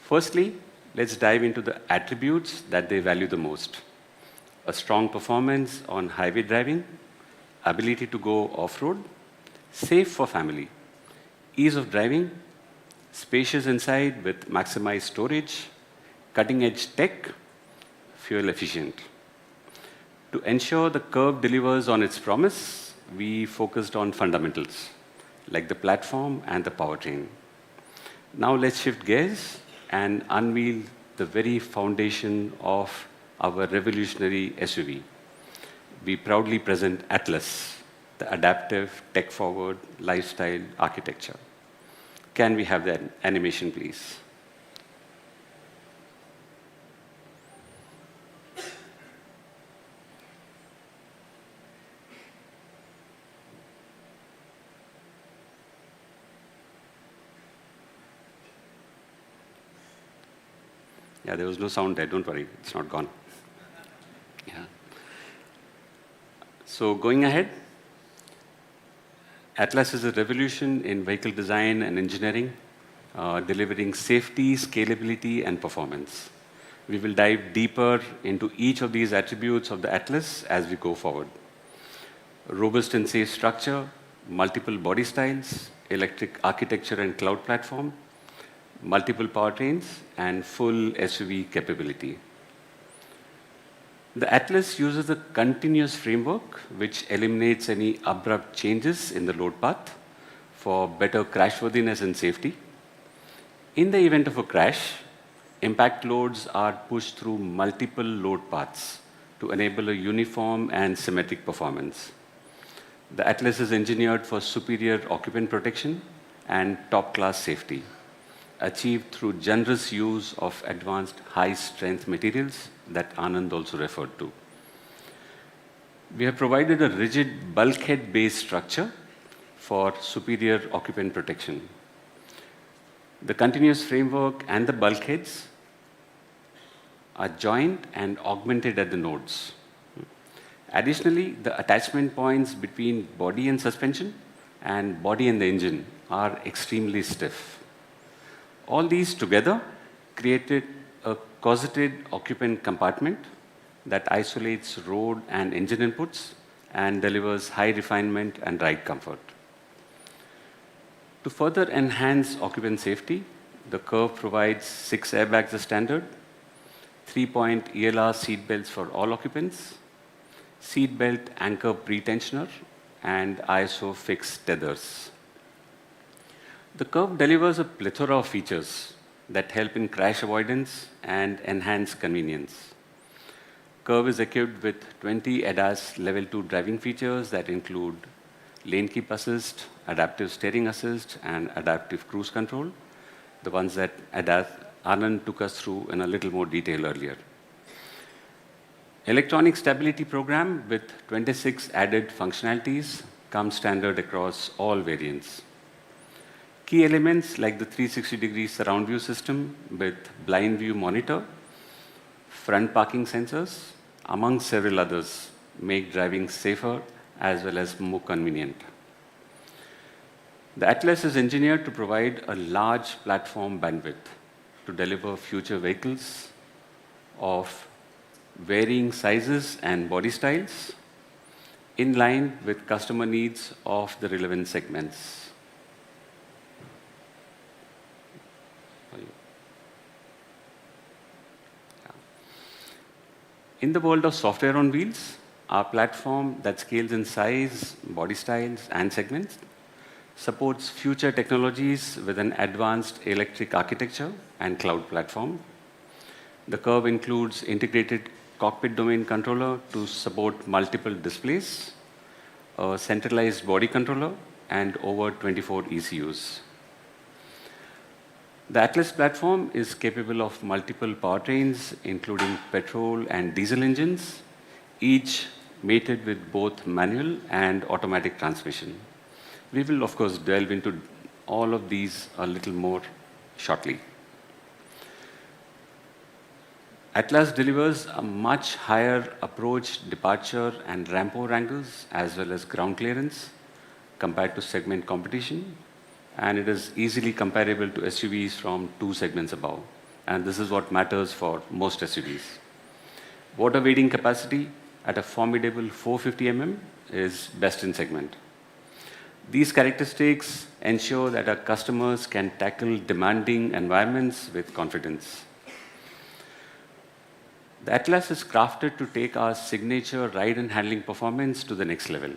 Firstly, let's dive into the attributes that they value the most. A strong performance on highway driving, ability to go off-road, safe for family, ease of driving, spacious inside with maximized storage, cutting-edge tech, fuel efficient. To ensure the Curve delivers on its promise, we focused on fundamentals, like the platform and the powertrain. Now let's shift gears and unveil the very foundation of our revolutionary SUV. We proudly present Atlas, the adaptive, tech-forward lifestyle architecture. Can we have that animation, please? Yeah, there was no sound there, don't worry, it's not gone. Yeah. So going ahead, Atlas is a revolution in vehicle design and engineering, delivering safety, scalability, and performance. We will dive deeper into each of these attributes of the Atlas as we go forward. Robust and safe structure, multiple body styles, electric architecture and cloud platform, multiple powertrains, and full SUV capability. The Atlas uses a continuous framework which eliminates any abrupt changes in the load path for better crashworthiness and safety. In the event of a crash, impact loads are pushed through multiple load paths to enable a uniform and symmetric performance. The Atlas is engineered for superior occupant protection and top-class safety, achieved through generous use of advanced high-strength materials that Anand also referred to. We have provided a rigid bulkhead-based structure for superior occupant protection. The continuous framework and the bulkheads are joined and augmented at the nodes. Additionally, the attachment points between body and suspension and body and the engine are extremely stiff. All these together created a cosseted occupant compartment that isolates road and engine inputs and delivers high refinement and ride comfort. To further enhance occupant safety, the Curve provides 6 airbags as standard, 3-point ELR seat belts for all occupants, seat belt anchor pre-tensioner, and ISO fixed tethers. The Curve delivers a plethora of features that help in crash avoidance and enhance convenience. Curve is equipped with 20 ADAS Level 2 driving features that include lane keep assist, adaptive steering assist, and adaptive cruise control, the ones that Anand took us through in a little more detail earlier. Electronic stability program with 26 added functionalities comes standard across all variants. Key elements like the 360-degree surround view system with blind view monitor, front parking sensors, among several others, make driving safer as well as more convenient. The Atlas is engineered to provide a large platform bandwidth to deliver future vehicles of varying sizes and body styles in line with customer needs of the relevant segments. In the world of software on wheels, our platform that scales in size, body styles, and segments supports future technologies with an advanced electric architecture and cloud platform. The Curve includes integrated cockpit domain controller to support multiple displays, a centralized body controller, and over 24 ECUs. The Atlas platform is capable of multiple powertrains, including petrol and diesel engines, each mated with both manual and automatic transmission. We will, of course, delve into all of these a little more shortly. Atlas delivers a much higher approach, departure, and ramp over angles, as well as ground clearance, compared to segment competition. And it is easily comparable to SUVs from 2 segments above. And this is what matters for most SUVs. Water wading capacity at a formidable 450 mm is best in segment. These characteristics ensure that our customers can tackle demanding environments with confidence. The Atlas is crafted to take our signature ride and handling performance to the next level,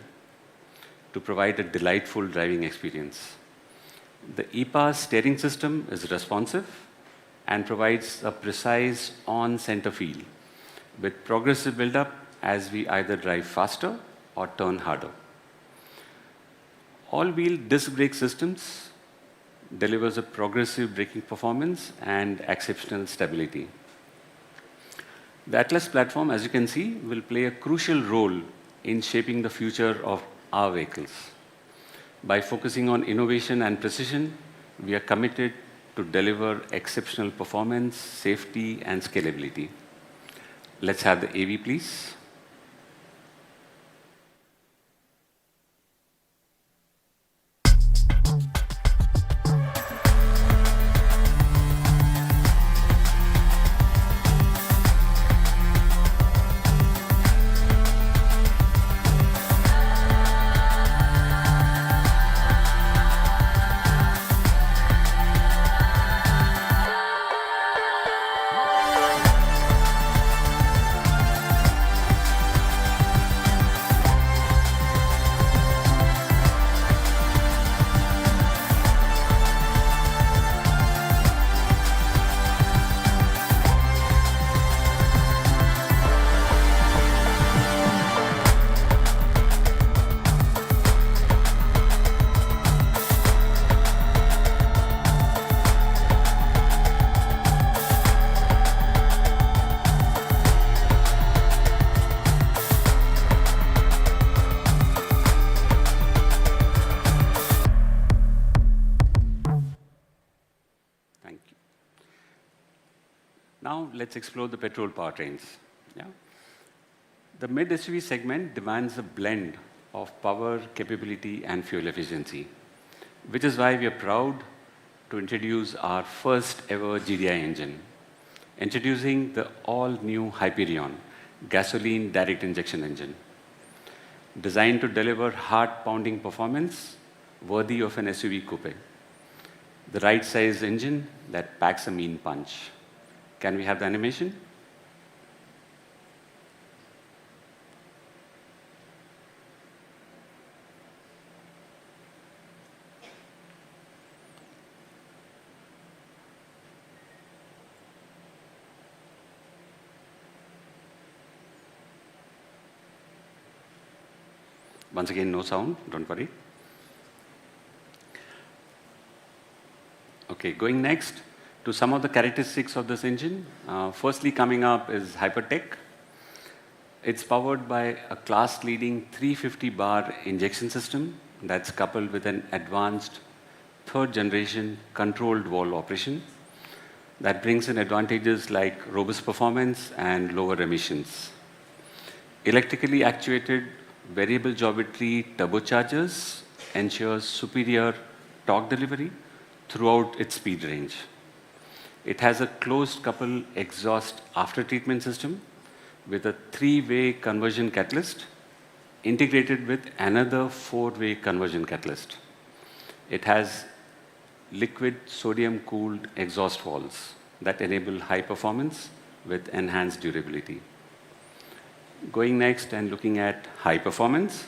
to provide a delightful driving experience. The EPAS steering system is responsive and provides a precise on-center feel with progressive build-up as we either drive faster or turn harder. All-wheel disc brake systems delivers a progressive braking performance and exceptional stability. The Atlas platform, as you can see, will play a crucial role in shaping the future of our vehicles. By focusing on innovation and precision, we are committed to deliver exceptional performance, safety, and scalability. Let's have the AV, please. Thank you. Now let's explore the petrol powertrains. Yeah? The mid-SUV segment demands a blend of power, capability, and fuel efficiency, which is why we are proud to introduce our first ever GDI engine, introducing the all-new Hyperion gasoline direct injection engine, designed to deliver heart-pounding performance worthy of an SUV coupe. The right-sized engine that packs a mean punch. Can we have the animation? Once again, no sound, don't worry. Okay, going next to some of the characteristics of this engine. Firstly, coming up is Hypertech. It's powered by a class-leading 350 bar injection system that's coupled with an advanced third-generation controlled valve operation that brings in advantages like robust performance and lower emissions. Electrically actuated variable geometry turbochargers ensures superior torque delivery throughout its speed range. It has a closed couple exhaust after-treatment system with a 3-way conversion catalyst integrated with another 4-way conversion catalyst. It has liquid sodium-cooled exhaust valves that enable high performance with enhanced durability. Going next and looking at high performance,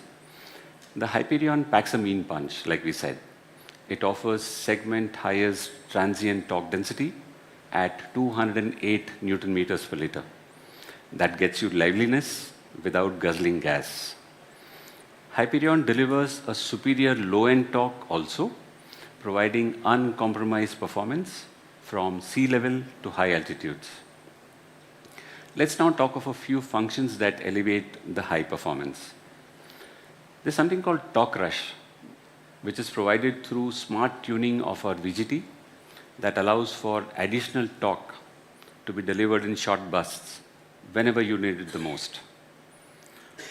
the Hyperion packs a mean punch, like we said. It offers segment highest transient torque density at 208 Newton meters per liter. That gets you liveliness without guzzling gas. Hyperion delivers a superior low-end torque also, providing uncompromised performance from sea level to high altitudes. Let's now talk of a few functions that elevate the high performance. There's something called torque rush, which is provided through smart tuning of our VGT that allows for additional torque to be delivered in short bursts whenever you need it the most.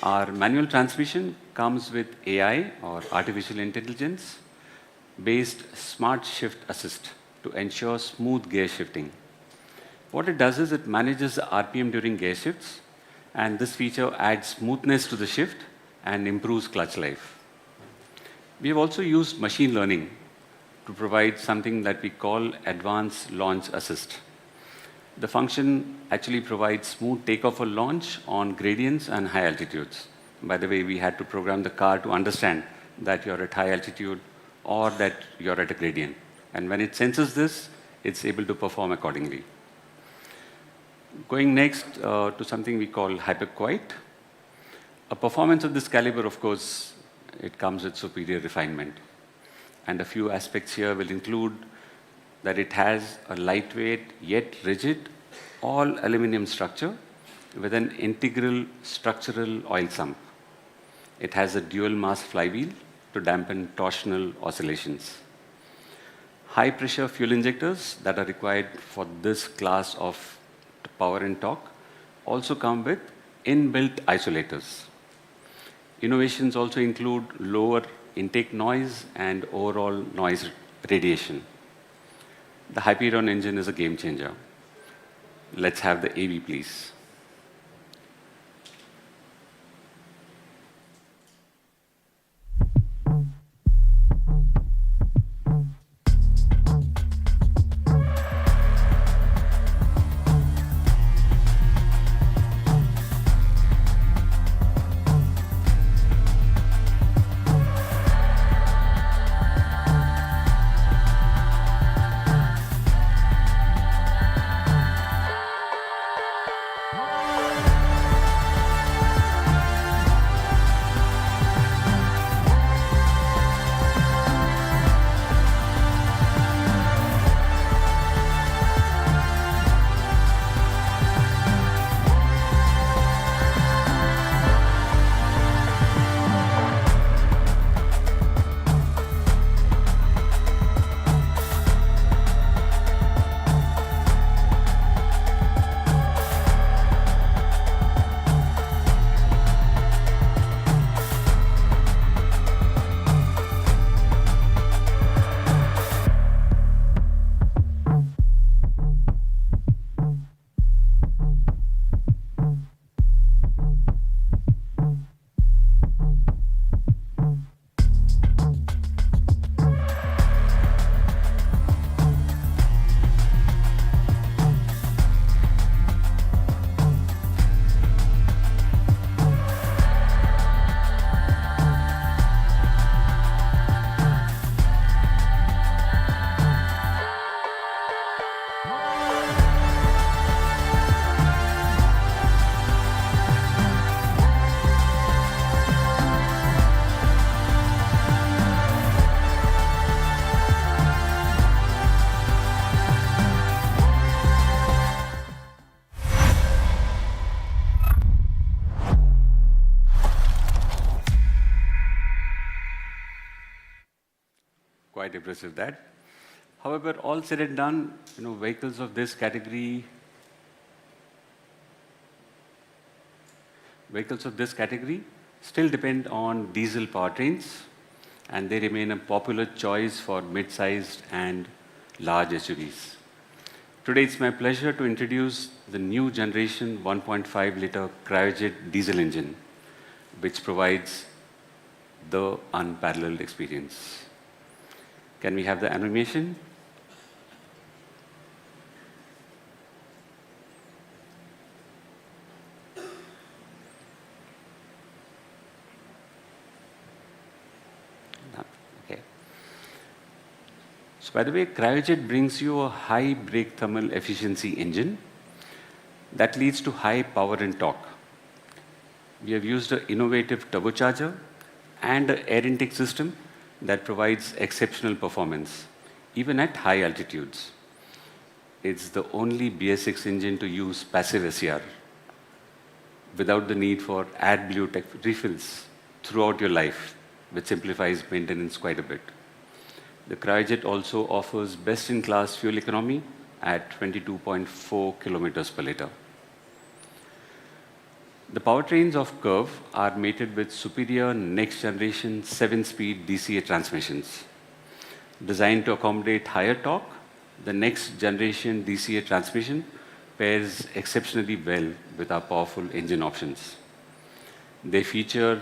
Our manual transmission comes with AI, or artificial intelligence, based smart shift assist to ensure smooth gear shifting. What it does is it manages the RPM during gear shifts, and this feature adds smoothness to the shift and improves clutch life. We have also used machine learning to provide something that we call advanced launch assist. The function actually provides smooth takeoff or launch on gradients and high altitudes. By the way, we had to program the car to understand that you're at high altitude or that you're at a gradient. And when it senses this, it's able to perform accordingly. Going next to something we call hyperquiet. A performance of this caliber, of course, it comes with superior refinement. And a few aspects here will include that it has a lightweight yet rigid all aluminum structure with an integral structural oil sump. It has a dual mass flywheel to dampen torsional oscillations. High pressure fuel injectors that are required for this class of power and torque also come with inbuilt isolators. Innovations also include lower intake noise and overall noise radiation. The Hyperion engine is a game changer. Let's have the AV, please. quite impressive that. However, all said and done, vehicles of this category still depend on diesel powertrains, and they remain a popular choice for mid-sized and large SUVs. Today, it's my pleasure to introduce the new generation 1.5-liter Kryojet Diesel Engine, which provides the unparalleled experience. Can we have the animation? Okay. So by the way, Kryojet brings you a high brake thermal efficiency engine that leads to high power and torque. We have used an innovative turbocharger and an air intake system that provides exceptional performance, even at high altitudes. It's the only BS6 engine to use passive SCR without the need for AdBlue refills throughout your life, which simplifies maintenance quite a bit. The Kryojet also offers best-in-class fuel economy at 22.4 kilometers per liter. The powertrains of CURVV are mated with superior next-generation 7-speed DCA transmissions. Designed to accommodate higher torque, the next-generation DCA transmission pairs exceptionally well with our powerful engine options. They feature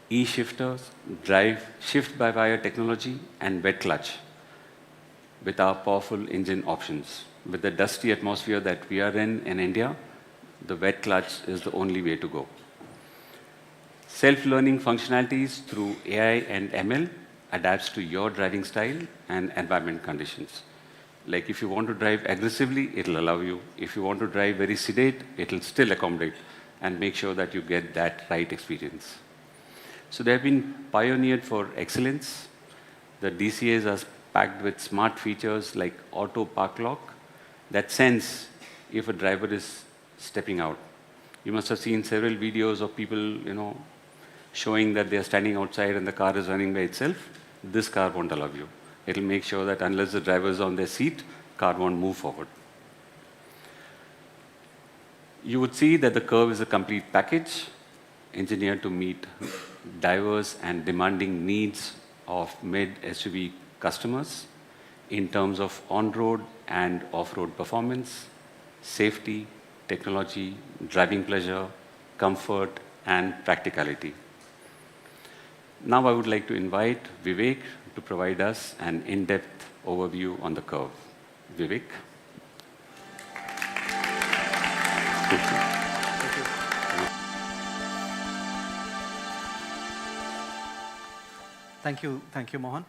E-shifters, drive shift-by-wire technology, and wet clutch with our powerful engine options. With the dusty atmosphere that we are in India, the wet clutch is the only way to go. Self-learning functionalities through AI and ML adapts to your driving style and environment conditions. Like if you want to drive aggressively, it'll allow you. If you want to drive very sedate, it'll still accommodate and make sure that you get that right experience. So they have been pioneered for excellence. The DCAs are packed with smart features like auto park lock that sense if a driver is stepping out. You must have seen several videos of people, showing that they are standing outside and the car is running by itself. This car won't allow you. It'll make sure that unless the driver is on their seat, car won't move forward. You would see that the CURVV is a complete package engineered to meet diverse and demanding needs of mid-SUV customers in terms of on-road and off-road performance, safety, technology, driving pleasure, comfort, and practicality. Now I would like to invite Vivek to provide us an in-depth overview on the CURVV. Vivek. Thank you, Mohan.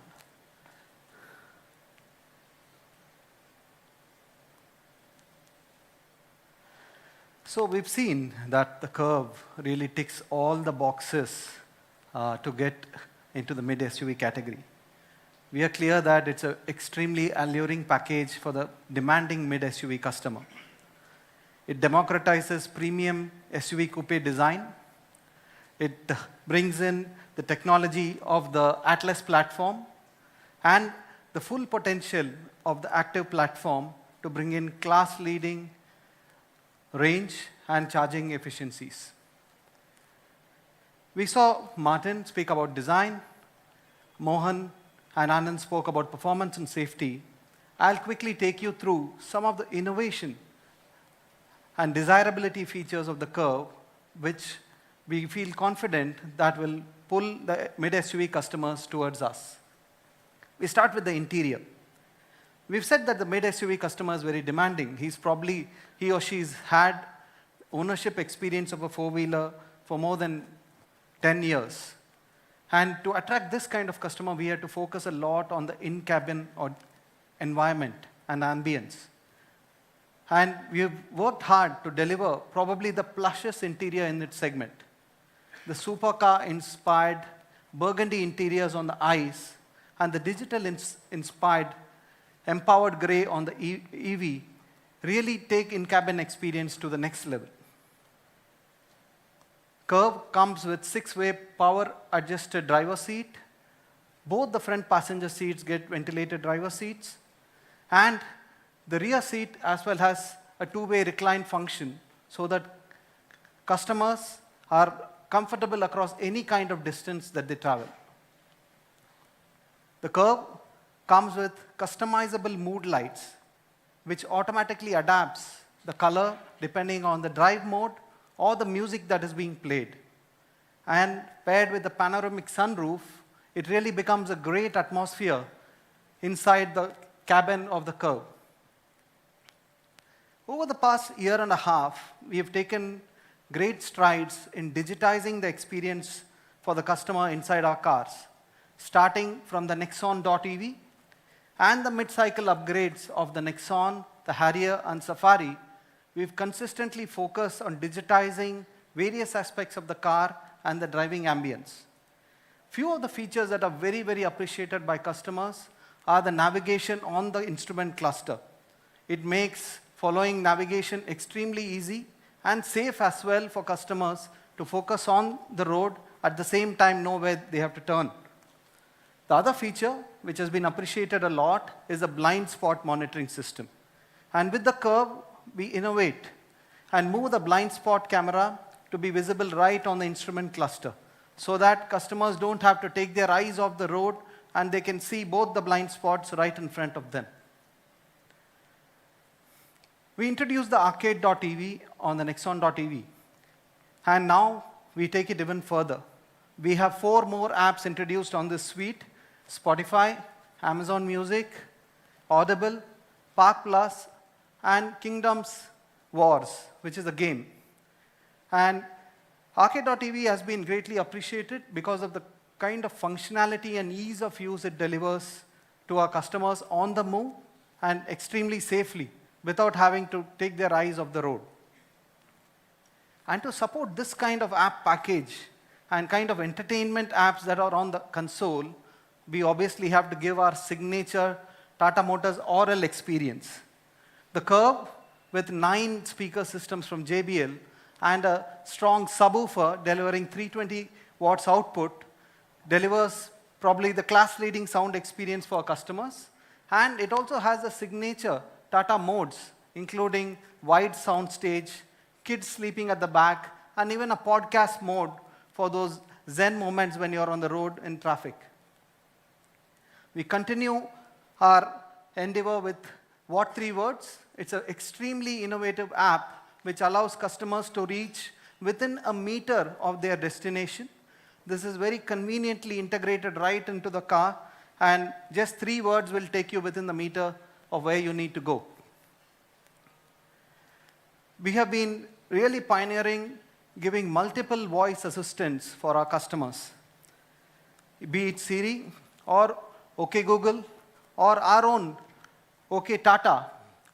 So we've seen that the CURVV really ticks all the boxes to get into the mid-SUV category. We are clear that it's an extremely alluring package for the demanding mid-SUV customer. It democratizes premium SUV coupe design. It brings in the technology of the Atlas platform and the full potential of the Active platform to bring in class-leading range and charging efficiencies. We saw Martin speak about design. Mohan and Anand spoke about performance and safety. I'll quickly take you through some of the innovation and desirability features of the CURVV, which we feel confident that will pull the mid-SUV customers towards us. We start with the interior. We've said that the mid-SUV customer is very demanding. He or she's had ownership experience of a four-wheeler for more than 10 years. And to attract this kind of customer, we had to focus a lot on the in-cabin or environment and ambience. And we've worked hard to deliver probably the plushest interior in its segment. The supercar-inspired burgundy interiors on the ICE and the digital-inspired empowered grey on the EV really take in-cabin experience to the next level. CURVV comes with 6-way power-adjusted driver seat, Both the front passenger seats get ventilated driver seats, and the rear seat as well has a two-way recline function so that customers are comfortable across any kind of distance that they travel. The Curve comes with customizable mood lights, which automatically adapts the color depending on the drive mode or the music that is being played. And paired with the panoramic sunroof, it really becomes a great atmosphere inside the cabin of the Curve. Over the past year and a half, we have taken great strides in digitizing the experience for the customer inside our cars, starting from the Nexon.EV and the mid-cycle upgrades of the Nexon, the Harrier, and Safari. We've consistently focused on digitizing various aspects of the car and the driving ambience. Few of the features that are very, very appreciated by customers are the navigation on the instrument cluster. It makes following navigation extremely easy and safe as well for customers to focus on the road, at the same time know where they have to turn. The other feature, which has been appreciated a lot, is the blind spot monitoring system. And with the Curve, we innovate and move the blind spot camera to be visible right on the instrument cluster, so that customers don't have to take their eyes off the road and they can see both the blind spots right in front of them. We introduced the Arcade.EV on the Nexon.EV, and now we take it even further. We have 4 more apps introduced on this suite: Spotify, Amazon Music, Audible, Park Plus, and Kingdoms Wars, which is a game. And Arcade.EV has been greatly appreciated because of the kind of functionality and ease of use it delivers to our customers on the move and extremely safely without having to take their eyes off the road. And to support this kind of app package and kind of entertainment apps that are on the console, we obviously have to give our signature Tata Motors oral experience. The Curve, with 9 speaker systems from JBL and a strong subwoofer delivering 320 watts output, delivers probably the class-leading sound experience for our customers. And it also has the signature Tata modes, including wide sound stage, kids sleeping at the back, and even a podcast mode for those zen moments when you're on the road in traffic. We continue our endeavor with What 3 Words. It's an extremely innovative app which allows customers to reach within a meter of their destination. This is very conveniently integrated right into the car, and just 3 words will take you within the meter of where you need to go. We have been really pioneering giving multiple voice assistants for our customers, be it Siri or OK Google or our own OK Tata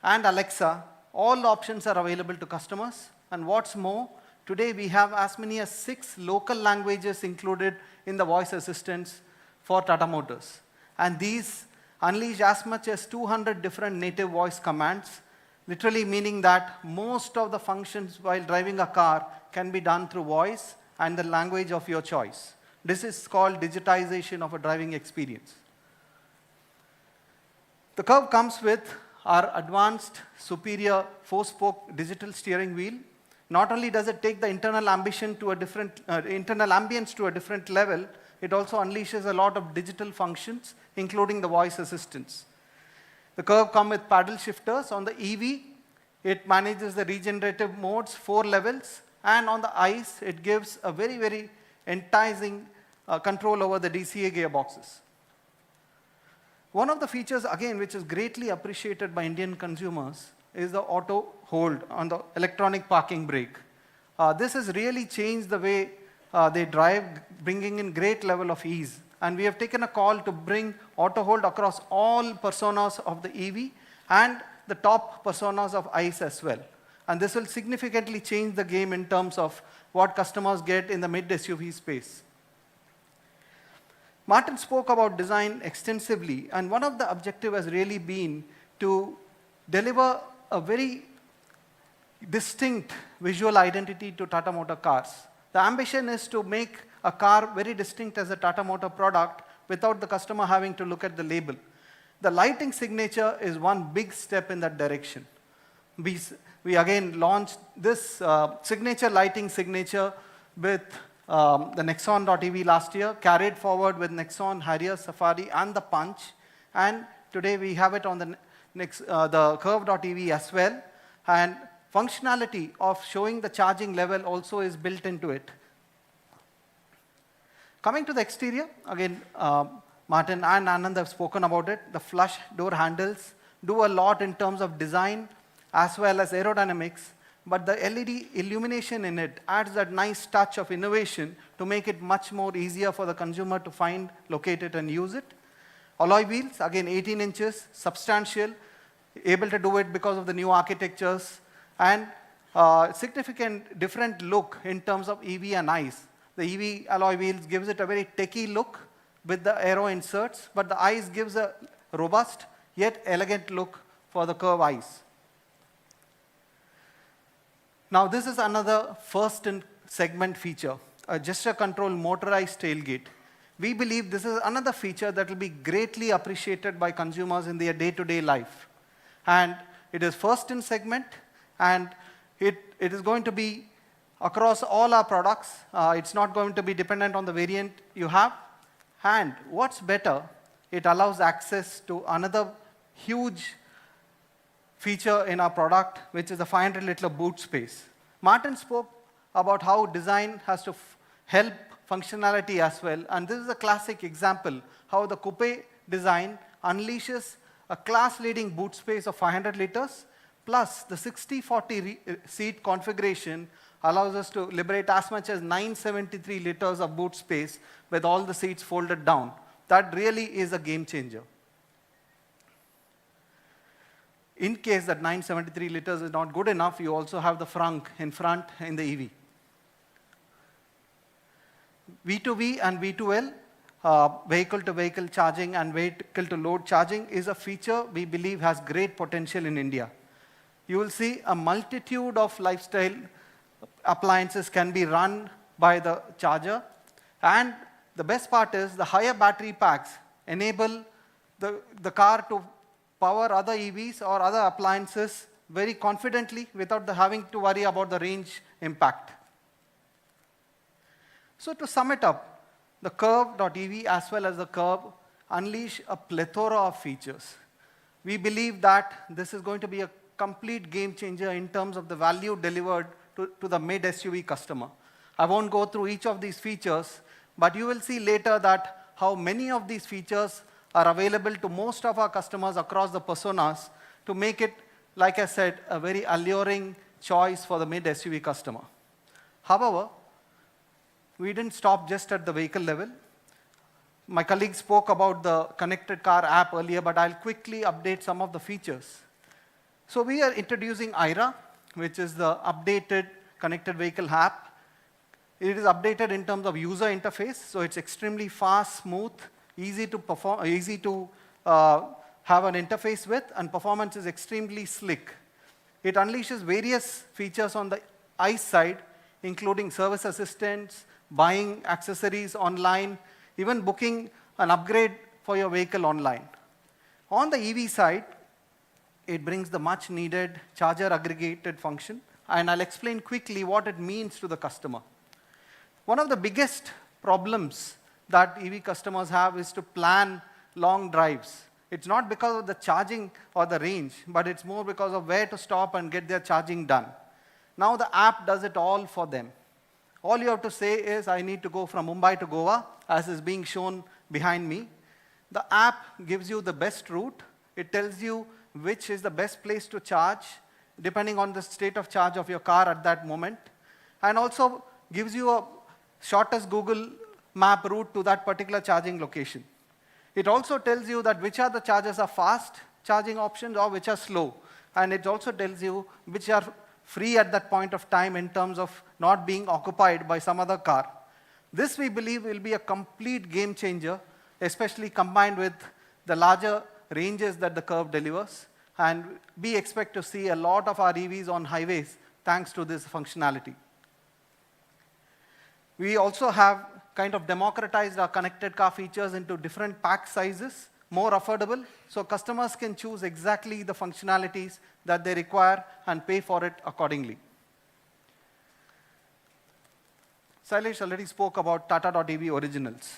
and Alexa. All options are available to customers. And what's more, today we have as many as 6 local languages included in the voice assistants for Tata Motors. And these unleash as much as 200 different native voice commands, literally meaning that most of the functions while driving a car can be done through voice and the language of your choice. This is called digitization of a driving experience. The Curve comes with our advanced, superior 4-spoke digital steering wheel. Not only does it take the internal ambience to a different level, it also unleashes a lot of digital functions, including the voice assistants. The Curve comes with paddle shifters. On the EV, it manages the regenerative modes, 4 levels, and on the ICE, it gives a very, very enticing control over the DCA gearboxes. One of the features, again, which is greatly appreciated by Indian consumers is the auto hold on the electronic parking brake. This has really changed the way they drive, bringing in great level of ease. And we have taken a call to bring auto hold across all personas of the EV and the top personas of ICE as well. And this will significantly change the game in terms of what customers get in the mid-SUV space. Martin spoke about design extensively, and one of the objectives has really been to deliver a very distinct visual identity to Tata Motor cars. The ambition is to make a car very distinct as a Tata Motor product without the customer having to look at the label. The lighting signature is one big step in that direction. We again launched this signature lighting signature with the Nexon.EV last year, carried forward with Nexon, Harrier, Safari, and the Punch. And today we have it on the Curve.EV as well. And functionality of showing the charging level also is built into it. Coming to the exterior, again, Martin and Anand have spoken about it. The flush door handles do a lot in terms of design as well as aerodynamics, but the LED illumination in it adds that nice touch of innovation to make it much more easier for the consumer to find, locate it, and use it. Alloy wheels, again 18 inches, substantial, able to do it because of the new architectures, and significant different look in terms of EV and ICE. The EV alloy wheels gives it a very techie look with the aero inserts, but the ICE gives a robust yet elegant look for the Curve ICE. Now this is another first in segment feature, a gesture control motorized tailgate. We believe this is another feature that will be greatly appreciated by consumers in their day-to-day life. And it is first in segment, and it is going to be across all our products. It's not going to be dependent on the variant you have. And what's better, it allows access to another huge feature in our product, which is the 500-liter boot space. Martin spoke about how design has to help functionality as well, and this is a classic example how the Coupé design unleashes a class-leading boot space of 500 liters, plus the 60-40 seat configuration allows us to liberate as much as 973 liters of boot space with all the seats folded down. That really is a game changer. In case that 973 liters is not good enough, you also have the frunk in front in the EV. V2V and V2L, vehicle-to-vehicle charging and vehicle-to-load charging, is a feature we believe has great potential in India. You will see a multitude of lifestyle appliances can be run by the charger, and the best part is the higher battery packs enable the car to power other EVs or other appliances very confidently without having to worry about the range impact. So to sum it up, the Curve.EV as well as the Curve unleash a plethora of features. We believe that this is going to be a complete game changer in terms of the value delivered to the mid-SUV customer. I won't go through each of these features, but you will see later that how many of these features are available to most of our customers across the personas to make it, like I said, a very alluring choice for the mid-SUV customer. However, we didn't stop just at the vehicle level. My colleague spoke about the connected car app earlier, but I'll quickly update some of the features. So we are introducing IRA, which is the updated connected vehicle app. It is updated in terms of user interface, so it's extremely fast, smooth, easy to perform, easy to have an interface with, and performance is extremely slick. It unleashes various features on the ICE side, including service assistance, buying accessories online, even booking an upgrade for your vehicle online. On the EV side, it brings the much needed charger aggregated function, and I'll explain quickly what it means to the customer. One of the biggest problems that EV customers have is to plan long drives. It's not because of the charging or the range, but it's more because of where to stop and get their charging done. Now the app does it all for them. All you have to say is, I need to go from Mumbai to Goa, as is being shown behind me. The app gives you the best route. It tells you which is the best place to charge, depending on the state of charge of your car at that moment, and also gives you a shortest Google map route to that particular charging location. It also tells you that which are the chargers are fast charging options or which are slow. And it also tells you which are free at that point of time in terms of not being occupied by some other car. This, we believe, will be a complete game changer, especially combined with the larger ranges that the Curve delivers. And we expect to see a lot of our EVs on highways thanks to this functionality. We also have kind of democratized our connected car features into different pack sizes, more affordable, so customers can choose exactly the functionalities that they require and pay for it accordingly. Sailesh already spoke about Tata.EV originals.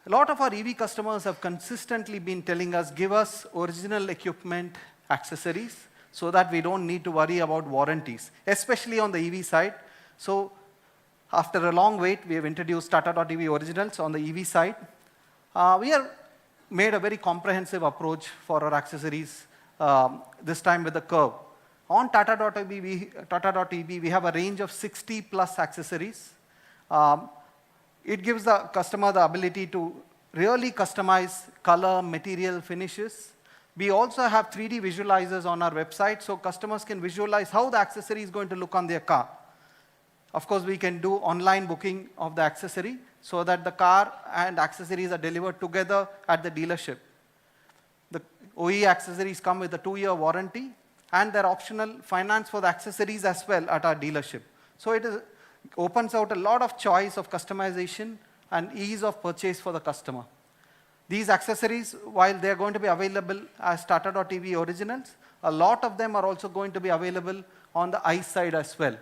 A lot of our EV customers have consistently been telling us, give us original equipment, accessories, so that we don't need to worry about warranties, especially on the EV side. So after a long wait, we have introduced Tata.EV originals on the EV side. We have made a very comprehensive approach for our accessories, this time with the Curve. On Tata.EV, we have a range of 60 plus accessories. It gives the customer the ability to really customize color, material, finishes. We also have 3D visualizers on our website, so customers can visualize how the accessory is going to look on their car. Of course, we can do online booking of the accessory so that the car and accessories are delivered together at the dealership. The OE accessories come with a 2-year warranty, and they're optional finance for the accessories as well at our dealership. So it opens out a lot of choice of customization and ease of purchase for the customer. These accessories, while they're going to be available as Tata.EV originals, a lot of them are also going to be available on the ICE side as well.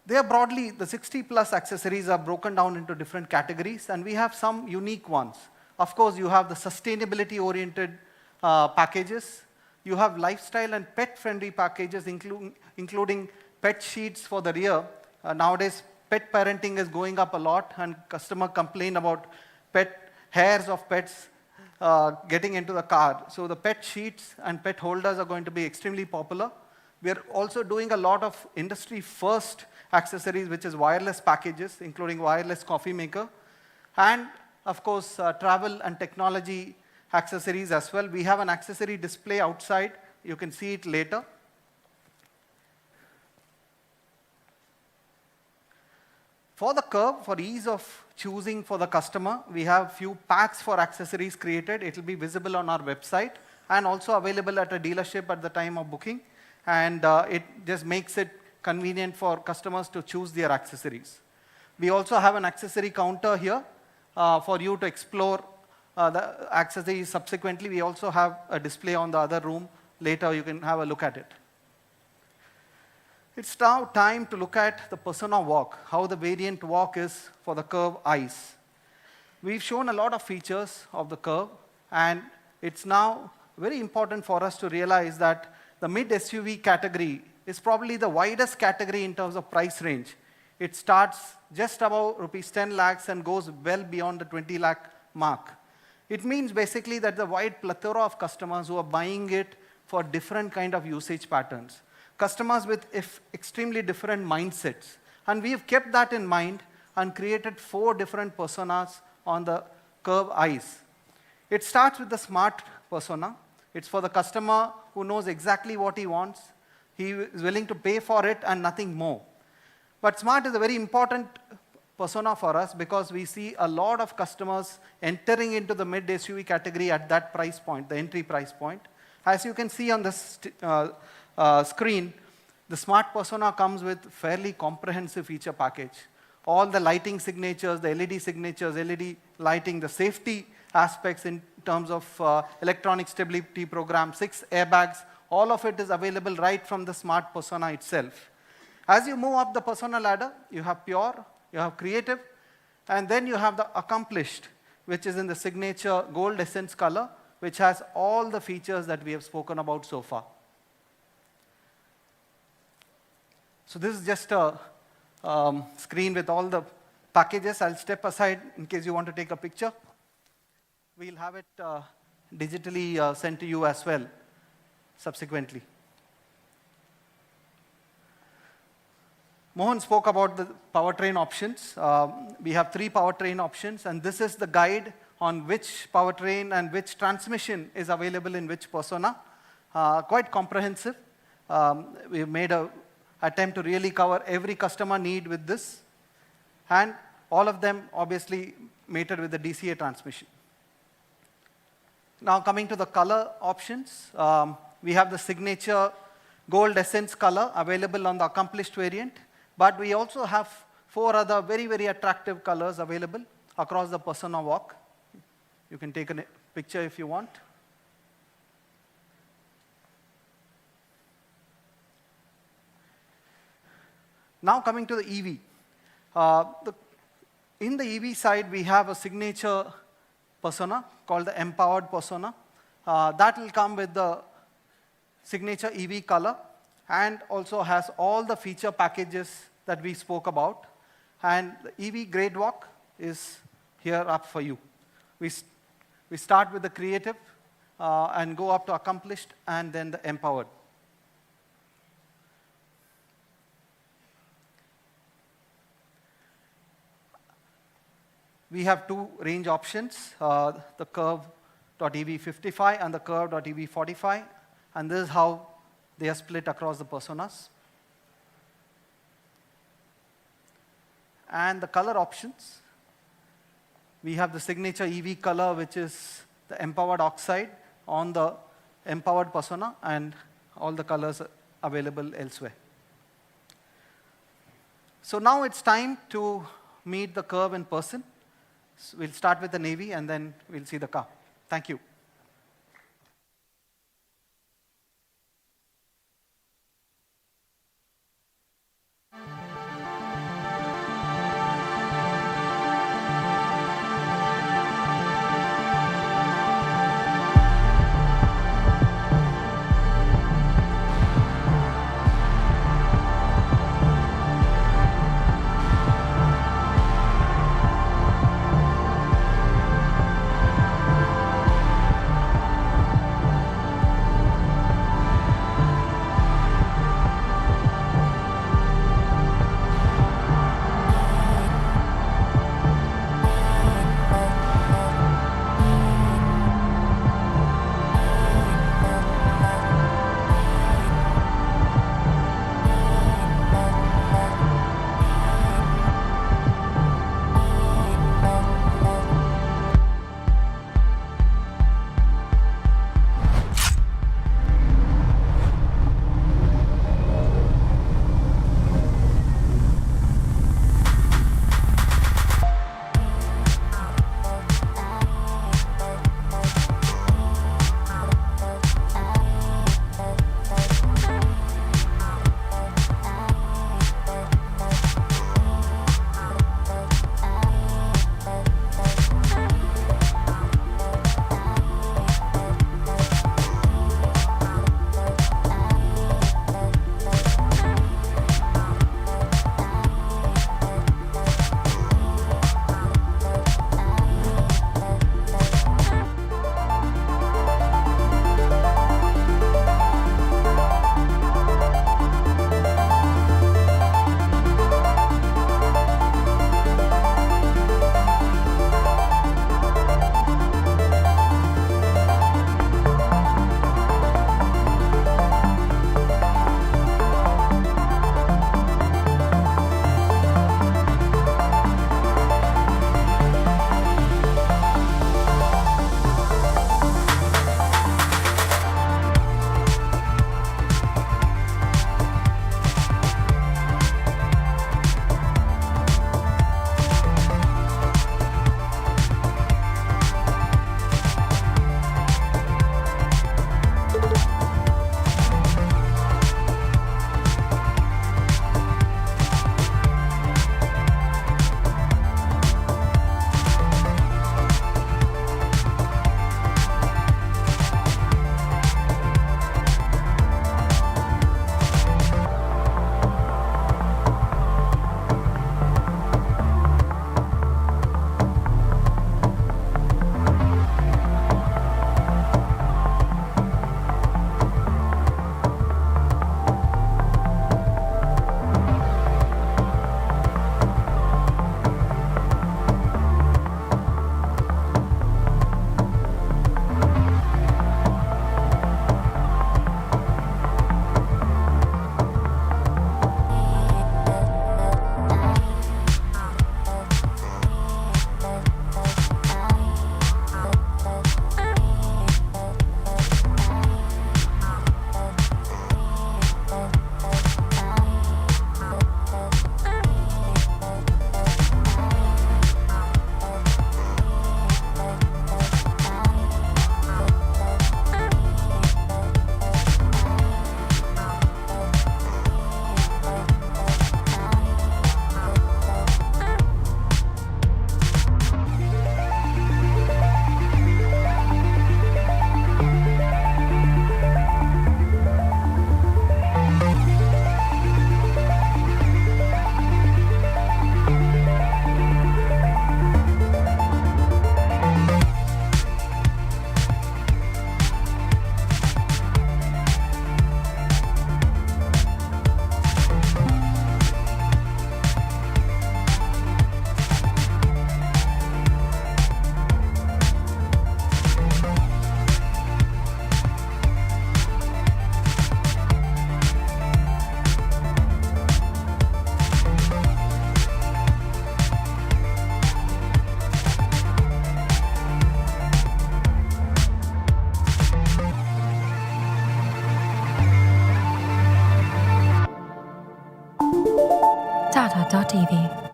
They are broadly, the 60 plus accessories are broken down into different categories, and we have some unique ones. Of course, you have the sustainability oriented packages. You have lifestyle and pet friendly packages, including pet sheets for the rear. Nowadays, pet parenting is going up a lot, and customers complain about hairs of pets getting into the car. So the pet sheets and pet holders are going to be extremely popular. We are also doing a lot of industry first accessories, which is wireless packages, including wireless coffee maker, and of course travel and technology accessories as well. We have an accessory display outside. You can see it later. For the Curve, for ease of choosing for the customer, we have few packs for accessories created. It will be visible on our website and also available at a dealership at the time of booking. And it just makes it convenient for customers to choose their accessories. We also have an accessory counter here for you to explore the accessories subsequently. We also have a display on the other room. Later, you can have a look at it. It's now time to look at the persona walk, how the variant walk is for the Curve ICE. We've shown a lot of features of the Curve, and it's now very important for us to realize that the mid SUV category is probably the widest category in terms of price range. It starts just above rupees 10 lakhs and goes well beyond the 20 lakh mark. It means basically that the wide plethora of customers who are buying it for different kind of usage patterns. Customers with extremely different mindsets. And we've kept that in mind and created 4 different personas on the Curve ICE. It starts with the smart persona. It's for the customer who knows exactly what he wants. He is willing to pay for it and nothing more. But smart is a very important persona for us because we see a lot of customers entering into the mid SUV category at that price point, the entry price point. As you can see on this screen, the smart persona comes with fairly comprehensive feature package. All the lighting signatures, the LED signatures, LED lighting, the safety aspects in terms of electronic stability program, 6 airbags, all of it is available right from the smart persona itself. As you move up the persona ladder, you have pure, you have creative, and then you have the accomplished, which is in the signature gold essence color, which has all the features that we have spoken about so far. So this is just a screen with all the packages. I'll step aside in case you want to take a picture. We'll have it digitally sent to you as well subsequently. Mohan spoke about the powertrain options. We have 3 powertrain options, and this is the guide on which powertrain and which transmission is available in which persona. Quite comprehensive. We've made an attempt to really cover every customer need with this, and all of them obviously mated with the DCA transmission. Now coming to the color options, we have the signature gold essence color available on the accomplished variant, but we also have 4 other very, very attractive colors available across the persona walk. You can take a picture if you want. Now coming to the EV. In the EV side, we have a signature persona called the empowered persona. That will come with the signature EV color and also has all the feature packages that we spoke about. And the EV grade walk is here up for you. We start with the creative and go up to accomplished and then the empowered. We have 2 range options, the curve.EV55 and the curve.EV45, and this is how they are split across the personas. And the color options, we have the signature EV color, which is the empowered oxide on the empowered persona, and all the colors available elsewhere. So now it's time to meet the curve in person. So we'll start with the navy and then we'll see the car. Thank you. Tata.TV.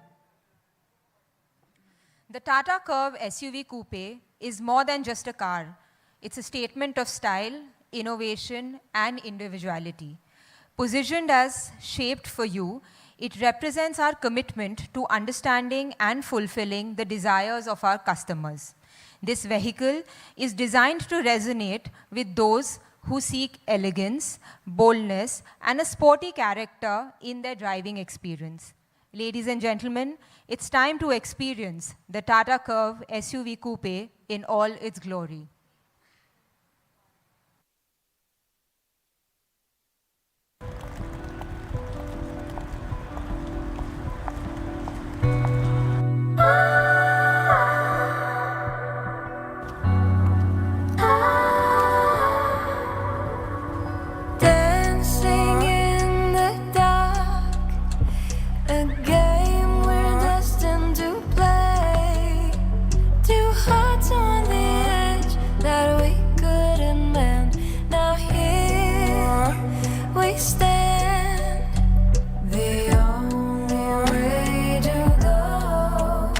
The Tata Curve SUV Coupé is more than just a car. It's a statement of style, innovation, and individuality. Positioned as shaped for you, it represents our commitment to understanding and fulfilling the desires of our customers. This vehicle is designed to resonate with those who seek elegance, boldness, and a sporty character in their driving experience. Ladies and gentlemen, it's time to experience the Tata Curve SUV Coupé in all its glory. Dancing in the dark, a game we're destined to play. Two hearts on the edge that we couldn't mend. Now here we stand. The only way to go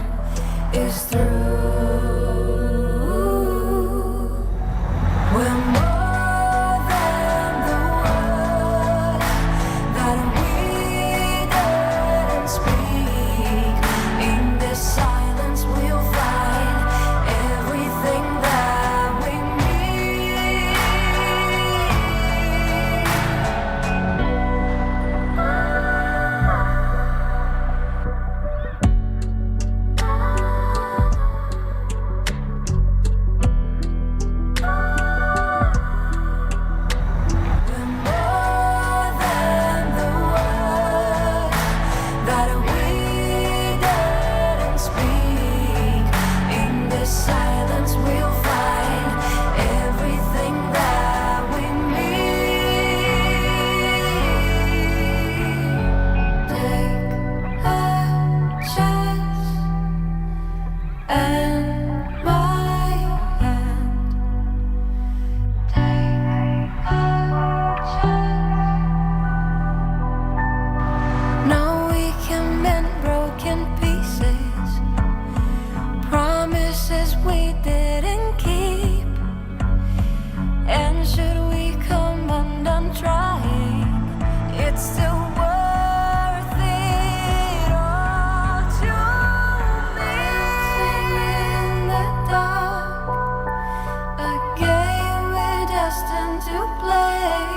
is through. We're more than the words that we didn't speak. In this silence we'll find everything that we need. We're more than the words that we didn't speak. In this silence we'll find everything that we need. Take a chance and my hand. Take a chance. Now we can mend broken pieces, promises we didn't keep. And should we come undone trying, it's still worth it all to me. In the dark, a game we're destined to play.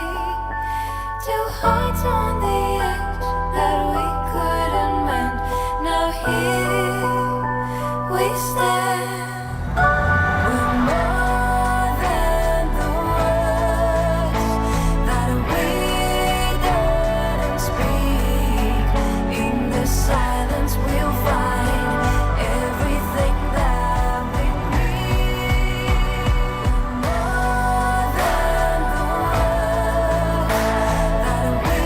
Two hearts on the edge that we couldn't mend. Now here we stand. We're more than the words that we didn't speak. In this silence we'll find everything that we need. More than the words that we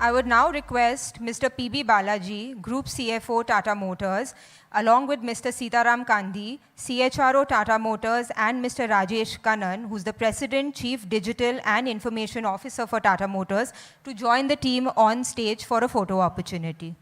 I would now request Mr. P.B. Balaji, Group CFO, Tata Motors, along with Mr. Sitaram Kandi, CHRO, Tata Motors, and Mr. Rajesh Kannan, who's the President, Chief Digital and Information Officer for Tata Motors, to join the team on stage for a photo opportunity.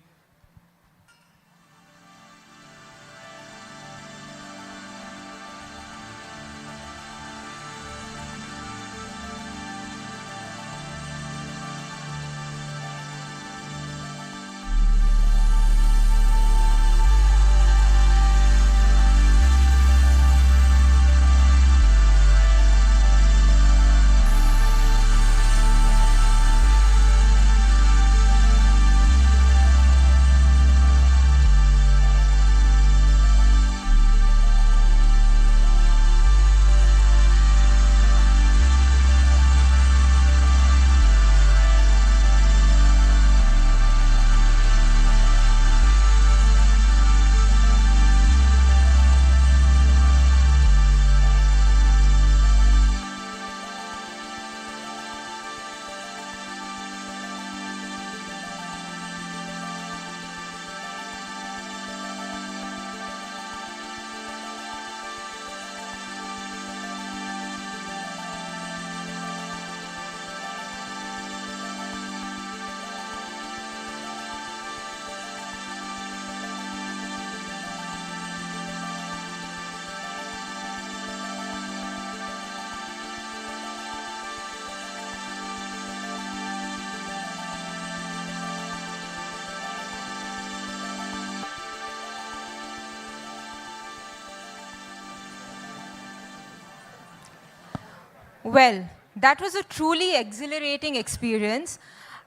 Well, that was a truly exhilarating experience.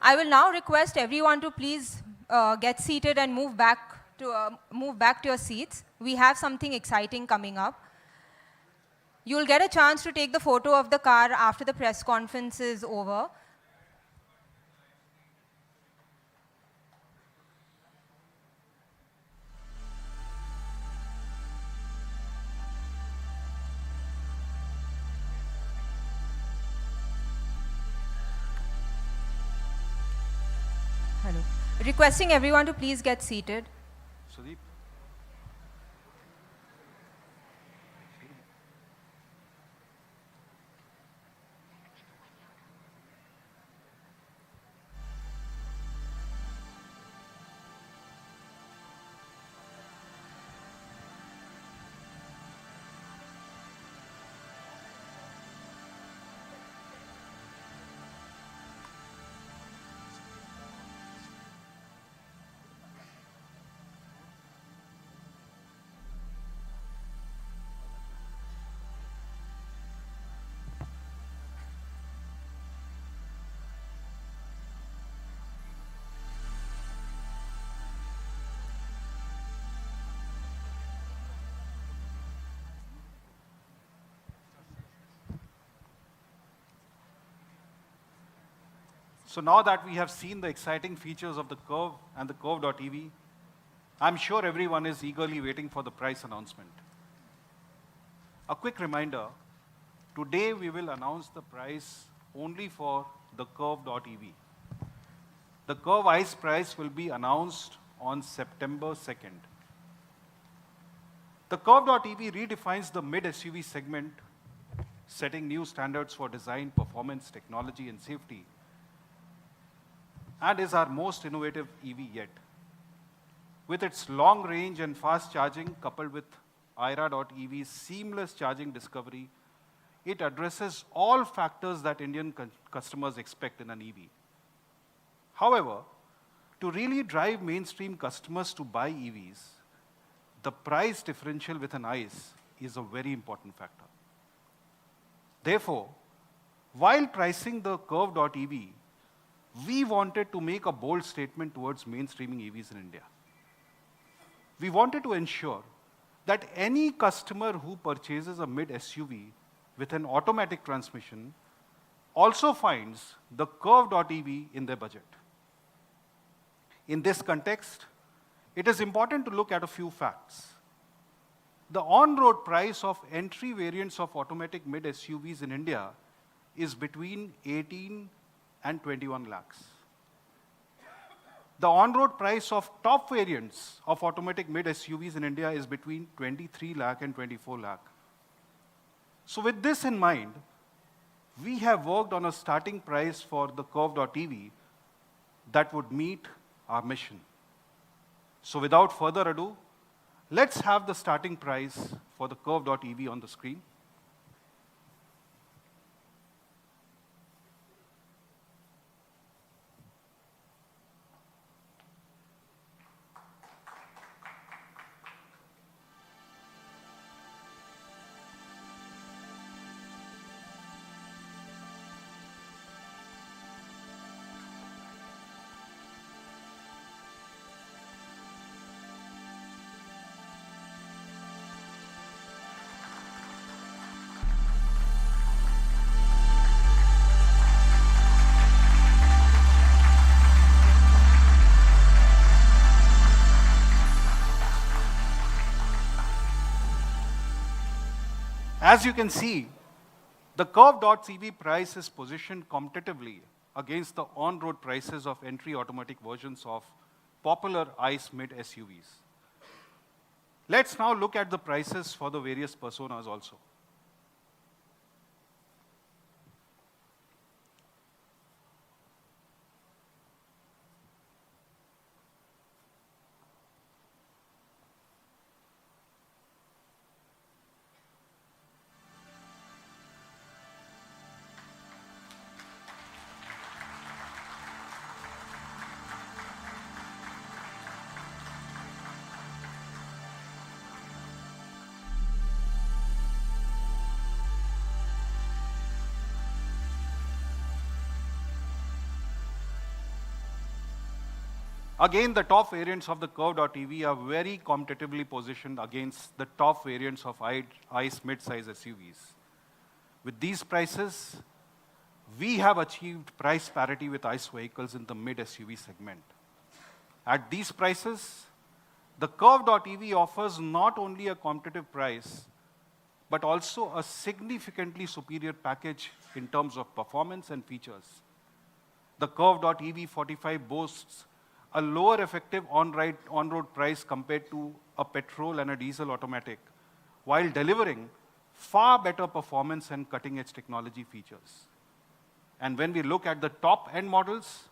I will now request everyone to please get seated and move back to your seats. We have something exciting coming up. You'll get a chance to take the photo of the car after the press conference is over. Hello. Requesting everyone to please get seated. Sudeep. So now that we have seen the exciting features of the Curve and the Curve.EV, I'm sure everyone is eagerly waiting for the price announcement. A quick reminder, today we will announce the price only for the Curve.EV. The Curve ICE price will be announced on September 2nd. The Curve.EV redefines the mid-SUV segment, setting new standards for design, performance, technology, and safety, and is our most innovative EV yet. With its long range and fast charging, coupled with IRA.EV's seamless charging discovery, it addresses all factors that Indian customers expect in an EV. However, to really drive mainstream customers to buy EVs, the price differential with an ICE is a very important factor. Therefore, while pricing the Curve.EV, we wanted to make a bold statement towards mainstreaming EVs in India. We wanted to ensure that any customer who purchases a mid-SUV with an automatic transmission also finds the Curve.EV in their budget. In this context, it is important to look at a few facts. The on-road price of entry variants of automatic mid-SUVs in India is between 18 and 21 lakhs. The on-road price of top variants of automatic mid SUVs in India is between 23 lakh and 24 lakh. So with this in mind, we have worked on a starting price for the Curve.EV that would meet our mission. So without further ado, let's have the starting price for the Curve.EV on the screen. As you can see, the Curve.EV price is positioned competitively against the on-road prices of entry automatic versions of popular ICE mid SUVs. Let's now look at the prices for the various personas also. Again, the top variants of the Curve.EV are very competitively positioned against the top variants of ICE mid-size SUVs. With these prices, we have achieved price parity with ICE vehicles in the mid SUV segment. At these prices, the Curve.EV offers not only a competitive price, but also a significantly superior package in terms of performance and features. The Curve.EV 45 boasts a lower effective on-road price compared to a petrol and a diesel automatic, while delivering far better performance and cutting-edge technology features. And when we look at the top-end models,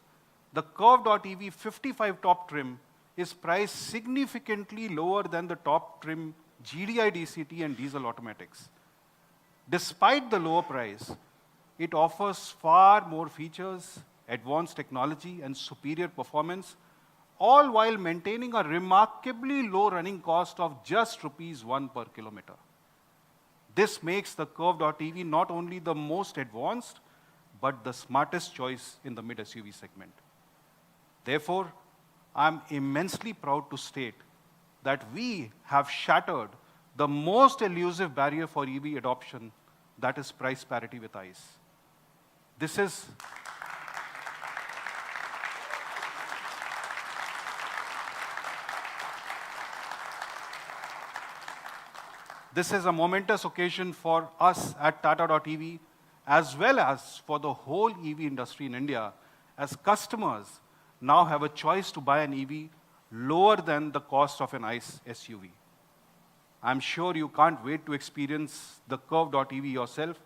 the Curve.EV 55 top trim is priced significantly lower than the top trim GDI DCT and diesel automatics. Despite the lower price, it offers far more features, advanced technology, and superior performance, all while maintaining a remarkably low running cost of just ₹1 per kilometer. This makes the Curve.EV not only the most advanced, but the smartest choice in the mid SUV segment. Therefore, I'm immensely proud to state that we have shattered the most elusive barrier for EV adoption, that is price parity with ICE. This is a momentous occasion for us at Tata.EV, as well as for the whole EV industry in India, as customers now have a choice to buy an EV lower than the cost of an ICE SUV. I'm sure you can't wait to experience the Curve.EV yourself.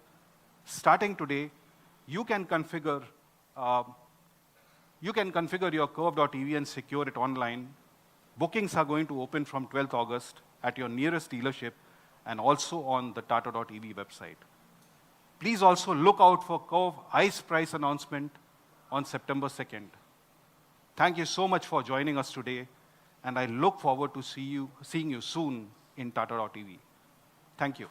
Starting today, you can configure your Curve.EV and secure it online. Bookings are going to open from 12th August at your nearest dealership and also on the Tata.EV website. Please also look out for Curve ICE price announcement on September 2nd. Thank you so much for joining us today, and I look forward to seeing you soon in Tata.EV. Thank you.